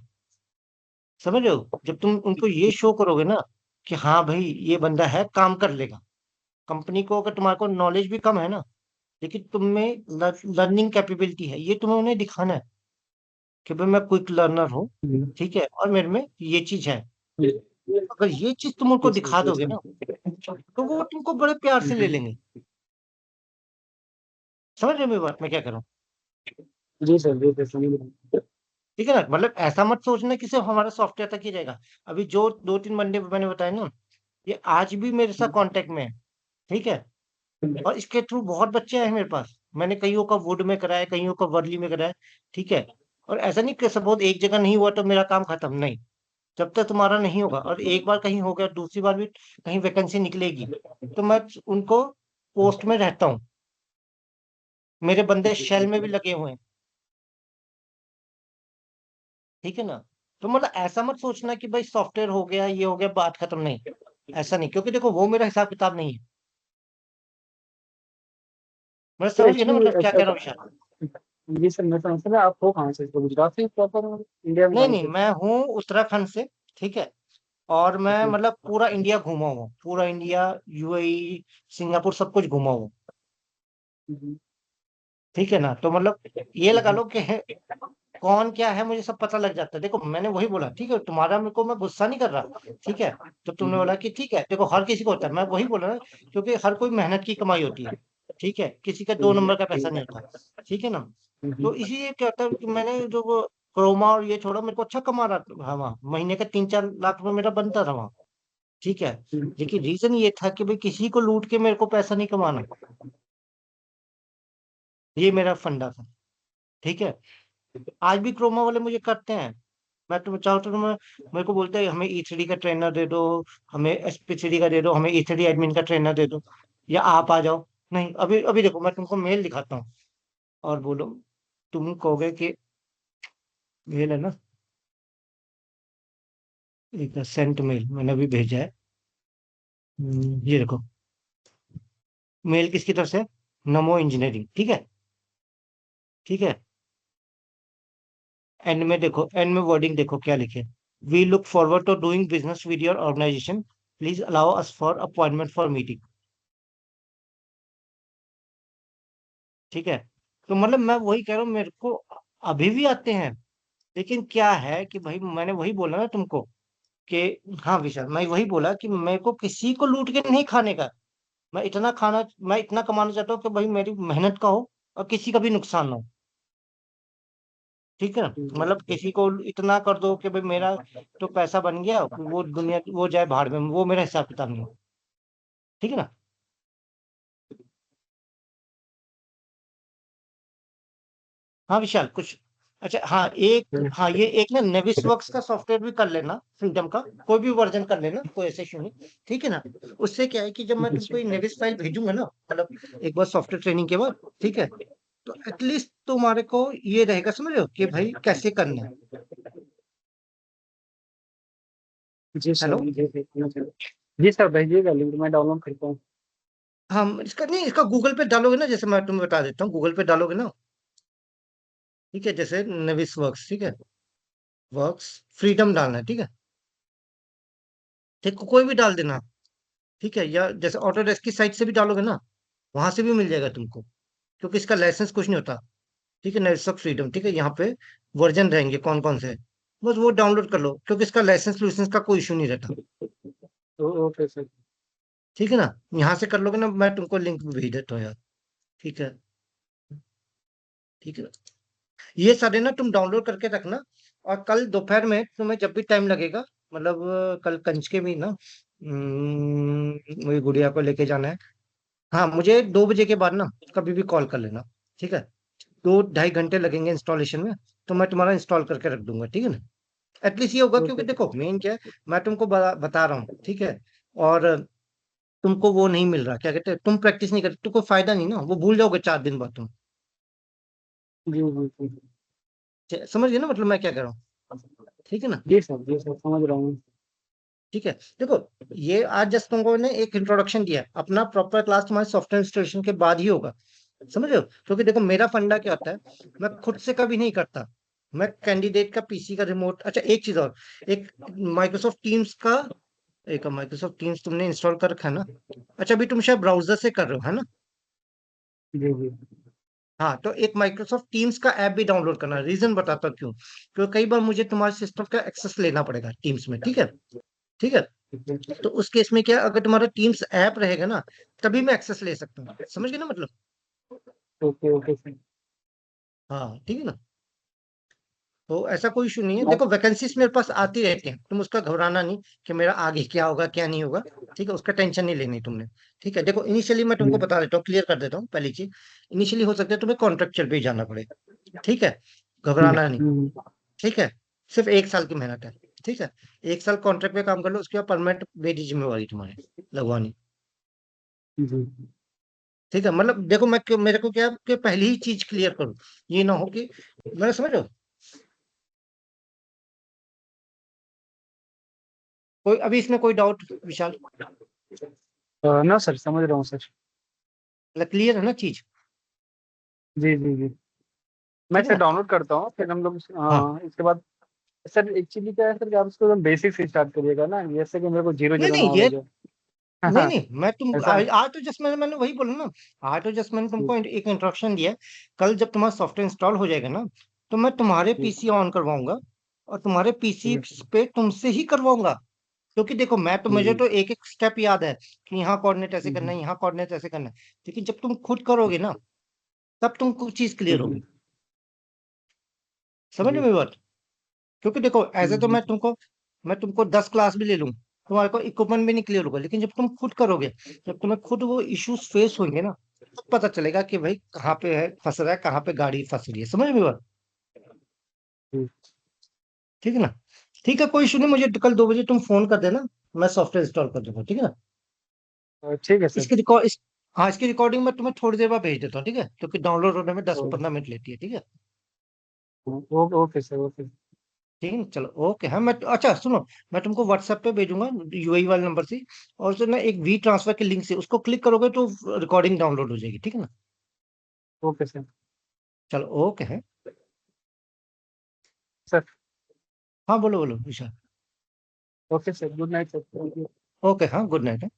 समझ रहे हो, जब तुम उनको ये शो करोगे ना कि हाँ भाई ये बंदा है, काम कर लेगा, कंपनी को, अगर तुम्हारे को नॉलेज भी कम है ना, लेकिन तुम में लर्निंग कैपेबिलिटी है, ये तुम्हें उन्हें दिखाना है कि भाई मैं क्विक लर्नर हूँ। ठीक है, और मेरे में ये चीज है। अगर ये चीज तुम उनको दिखा दोगे ना, तो वो तुमको बड़े प्यार से ले लेंगे। समझ रहे हो मेरी बात, मैं क्या करूँ। जी सर, जी सर, समझ रहा हूँ। ठीक है ना, मतलब ऐसा मत सोचना कि सिर्फ हमारा सॉफ्टवेयर तक ही रहेगा। अभी जो दो तीन बंदे मैंने बताए ना, ये आज भी मेरे साथ कांटेक्ट में है। ठीक है, और इसके थ्रू बहुत बच्चे आए हैं मेरे पास, मैंने कईयों का वुड में कराया, कईयों का वर्ली में कराया। ठीक है, और ऐसा नहीं कि सपोज एक जगह नहीं हुआ तो मेरा काम खत्म, नहीं। जब तक तुम्हारा नहीं होगा, और एक बार कहीं हो गया, दूसरी बार भी कहीं वैकेंसी निकलेगी, तो मैं उनको पोस्ट में रहता हूँ, मेरे बंदे शेल में भी लगे हुए हैं। ठीक है ना, तो मतलब ऐसा मत सोचना कि भाई सॉफ्टवेयर हो गया, ये हो गया, बात खत्म, नहीं। ऐसा नहीं, क्योंकि देखो वो मेरा हिसाब किताब नहीं है। मतलब सर समझ गए ना, एक्चुअली मतलब क्या कह रहा हूँ विशाल। जी सर, मैं समझ रहा, आप हो कहाँ से, तो गुजरात से प्रॉपर, इंडिया में नहीं कहाँ नहीं, से? मैं हूँ उत्तराखंड से। ठीक है, और मैं मतलब पूरा इंडिया घूमा हुआ हूँ, पूरा इंडिया, यूएई, सिंगापुर, सब कुछ घूमा हुआ हूँ। ठीक है ना, तो मतलब ये लगा लो कि कौन क्या है मुझे सब पता लग जाता है। देखो मैंने वही बोला, ठीक है, तुम्हारा मेरे को मैं गुस्सा नहीं कर रहा। ठीक है, जब तुमने बोला कि ठीक है, देखो हर किसी को होता है, मैं वही बोला ना, क्योंकि हर कोई मेहनत की कमाई होती है। ठीक है, किसी का दो नंबर का पैसा नहीं होता। ठीक है ना, तो इसीलिए क्या होता है कि मैंने जो वो क्रोमा और ये छोड़ा, मेरे को अच्छा कमा रहा था वहाँ, महीने का 3-4 लाख रुपए मेरा बनता था वहाँ। ठीक है, लेकिन रीजन ये था कि भाई किसी को लूट के मेरे को पैसा नहीं कमाना, ये मेरा फंडा था। ठीक है, आज भी क्रोमा वाले मुझे करते हैं। मैं तो चाहूँ तो मैं, मेरे को बोलते हैं हमें E3D का ट्रेनर दे दो, हमें SP3D का दे दो, हमें E3D एडमिन का ट्रेनर दे दो, या आप आ जाओ। नहीं, अभी अभी देखो मैं तुमको मेल दिखाता हूँ, और बोलो, तुम कहोगे कि मेल है ना, एक सेंट मेल मैंने अभी भेजा है। ये देखो, मेल किसकी तरफ से, नमो इंजीनियरिंग। ठीक है, ठीक है, एंड में देखो, एंड में वर्डिंग देखो क्या लिखे, we look forward to doing business with your organisation, please allow us for appointment for meeting. ठीक है, तो मतलब मैं वही कह रहा हूँ, मेरे को अभी भी आते हैं, लेकिन क्या है कि भाई मैंने वही बोला ना तुमको कि, हाँ विशाल, मैं वही बोला कि मेरे को किसी को लूट के नहीं खाने का, मैं इतना कमाना चाहता हूँ कि भाई मेरी मेहनत का हो और किसी का भी नुकसान ना हो। ठीक है, मतलब किसी को इतना कर दो कि भाई मेरा तो पैसा बन गया, वो दुनिया वो जाए भाड़ में, वो मेरा हिसाब किताब नहीं हो। ठीक है ना। हाँ विशाल, कुछ, अच्छा हाँ एक, हाँ ये एक ना नेविस वर्क्स का सॉफ्टवेयर भी कर लेना, फ्रीडम का कोई भी वर्जन कर लेना, कोई ऐसे इशू नहीं। ठीक है ना, उससे क्या है कि जब मैं तुमको ये नेविस फाइल भेजूंगा ना, मतलब एक बार सॉफ्टवेयर ट्रेनिंग के बाद, ठीक है, तो एटलीस्ट तुम्हारे को ये रहेगा, समझ रहे हो, कि भाई कैसे करना है। जी सर, हेलो, जी सर, समझ रहा हूँ। जी सर, भेजिएगा लिंक, मैं डाउनलोड करता हूँ। हाँ इसका नहीं, इसका गूगल पे डालोगे ना, जैसे मैं तुम्हें बता देता हूँ, गूगल पे डालोगे ना, ठीक है, जैसे नेविस वर्क्स, ठीक है, वर्क्स फ्रीडम डालना है, ठीक है, ठीक कोई भी डाल देना, ठीक है, या जैसे ऑटोडेस्क की साइट से भी डालोगे ना, वहां से भी मिल जाएगा तुमको, क्योंकि इसका लाइसेंस कुछ नहीं होता, ठीक है, नेटवर्क फ्रीडम, ठीक है, यहाँ पे वर्जन रहेंगे कौन कौन से, बस वो डाउनलोड कर लो, क्योंकि इसका लाइसेंस का कोई इशू नहीं रहता, ओके सर। ठीक है ना, यहाँ से कर लोगे ना, मैं तुमको लिंक भेज देता हूँ यार, ठीक है, ठीक है ना, ये सारे ना तुम डाउनलोड करके रखना, और कल दोपहर में तुम्हें जब भी टाइम लगेगा, मतलब कल कंचके में ना, मेरी गुड़िया को लेके जाना है, हाँ मुझे 2 बजे के बाद ना कभी भी कॉल कर लेना, ठीक है, 2 ढाई घंटे लगेंगे इंस्टॉलेशन में, तो मैं तुम्हारा इंस्टॉल करके रख दूंगा, ठीक है ना, एटलीस्ट ये होगा, क्योंकि ओके सर। देखो मेन क्या है, मैं तुमको बता रहा हूँ, ठीक है, और तुमको वो नहीं मिल रहा, क्या कहते हैं, तुम प्रैक्टिस नहीं करते, तुमको फायदा नहीं ना, वो भूल जाओगे 4 दिन बाद तुम, जी जी जी। समझ गए ना, मतलब मैं क्या कह रहा हूँ, ठीक है ना, जी सर, जी सर, समझ रहा हूँ। ठीक है, देखो ये आज जस्ट तुमको ने एक इंट्रोडक्शन दिया है, अपना प्रॉपर क्लास तुम्हारे सॉफ्टवेयर इंस्टॉलेशन के बाद ही होगा, समझ रहे हो, क्योंकि देखो मेरा फंडा क्या होता है, मैं खुद से कभी नहीं करता, मैं कैंडिडेट का पीसी का रिमोट, अच्छा एक चीज और, एक माइक्रोसॉफ्ट टीम्स का, एक माइक्रोसॉफ्ट टीम्स तुमने इंस्टॉल कर रखा है ना, अच्छा अभी तुम शायद ब्राउजर से कर रहे हो, है ना, जी जी। हाँ तो एक माइक्रोसॉफ्ट टीम्स का ऐप भी डाउनलोड करना, रीजन बताता हूँ क्यों, क्योंकि कई बार मुझे तुम्हारे सिस्टम का एक्सेस लेना पड़ेगा टीम्स में, ठीक है, ठीक है, ठीक है। तो उस केस में क्या, अगर तुम्हारा टीम्स ऐप रहेगा ना, तभी मैं एक्सेस ले सकता हूँ, समझ गए ना मतलब, ओके ओके सर। हाँ ठीक है ना, तो ऐसा कोई इशू नहीं है, आप। देखो वैकेंसीज मेरे पास आती रहती हैं, तुम उसका घबराना नहीं कि मेरा आगे क्या होगा क्या नहीं होगा, ठीक है, उसका टेंशन नहीं लेनी तुमने, ठीक है, देखो इनिशियली मैं जी। तुमको बता देता हूँ, क्लियर कर देता हूँ पहली चीज, इनिशियली हो सकता है तुम्हें कॉन्ट्रेक्चुअल पे ही जाना पड़े, ठीक है, घबराना नहीं, ठीक है, सिर्फ 1 साल की मेहनत है, ठीक है, 1 साल कॉन्ट्रैक्ट पे काम कर लो, उसके बाद परमानेंट मेरी जिम्मेवारी तुम्हारी लगवानी, जी। ठीक है, मतलब देखो मेरे को क्या है कि पहली ही चीज क्लियर करूँ, ये ना हो कि, मैंने समझ रहे हो, कोई अभी इसमें कोई डाउट विशाल, ना सर, समझ रहा हूँ सर। मतलब क्लियर है ना चीज, जी जी जी। मैं ठीक है इसे ना, डाउनलोड करता हूँ, फिर हम लोग हाँ, इसके बाद। सर एक्चुअली क्या है सर कि आप इसको बेसिक से स्टार्ट करिएगा ना, जैसे कि मेरे को जीरो नहीं जीरो नहीं ये, नॉलेज है। नहीं हाँ, नहीं मैं तुम ऐसा। आज तो जस्ट मैंने वही बोला ना, आज तो जस्ट मैंने जी तुमको एक इंस्ट्रक्शन दिया है, कल जब तुम्हारा सॉफ्टवेयर इंस्टॉल हो जाएगा ना, तो मैं तुम्हारे जी। पीसी ऑन करवाऊंगा, और तुम्हारे पीसी जी पे तुमसे ही करवाऊंगा, क्योंकि देखो मैं तो, मुझे जी। तो एक एक स्टेप याद है कि यहाँ कोऑर्डिनेट ऐसे करना जी है, यहाँ कोऑर्डिनेट ऐसे करना है, लेकिन जब तुम खुद करोगे ना, तब तुमको चीज क्लियर जी। होगी, समझ में बात, क्योंकि देखो ऐसे तो जी मैं तुमको 10 क्लास भी ले लूं, तुम्हारे को इक्विपमेंट भी नहीं क्लियर होगा, लेकिन जब तुम खुद करोगे, जब तुम्हें खुद वो इश्यूज फेस होंगे ना, तब पता चलेगा कि भाई कहाँ पे है फंस रहा है, कहाँ पे गाड़ी फंस रही है, समझ में बात, जी। ठीक है ना, ठीक है, कोई इशू नहीं, मुझे कल 2 बजे तुम फोन कर देना, मैं सॉफ्टवेयर इंस्टॉल कर दूंगा, ठीक है ना, ठीक है सर। इसकी रिकॉर्ड हाँ इसकी रिकॉर्डिंग मैं तुम्हें थोड़ी देर बाद भेज देता हूँ, ठीक है, क्योंकि डाउनलोड होने में दस ओ- पंद्रह मिनट लेती है, ठीक है, ओके सर, ओके। ठीक है ना? चलो ओके, हाँ मैं, अच्छा सुनो, मैं तुमको व्हाट्सएप पे भेजूंगा यूएई वाले नंबर से, और उससे ना एक वी ट्रांसफर के लिंक से उसको क्लिक करोगे तो रिकॉर्डिंग डाउनलोड हो जाएगी, ठीक है ना, ओके सर। चलो ओके है, सर। हाँ बोलो बोलो Vishal, okay sir, good night sir, thank you. Okay हाँ गुड नाइट।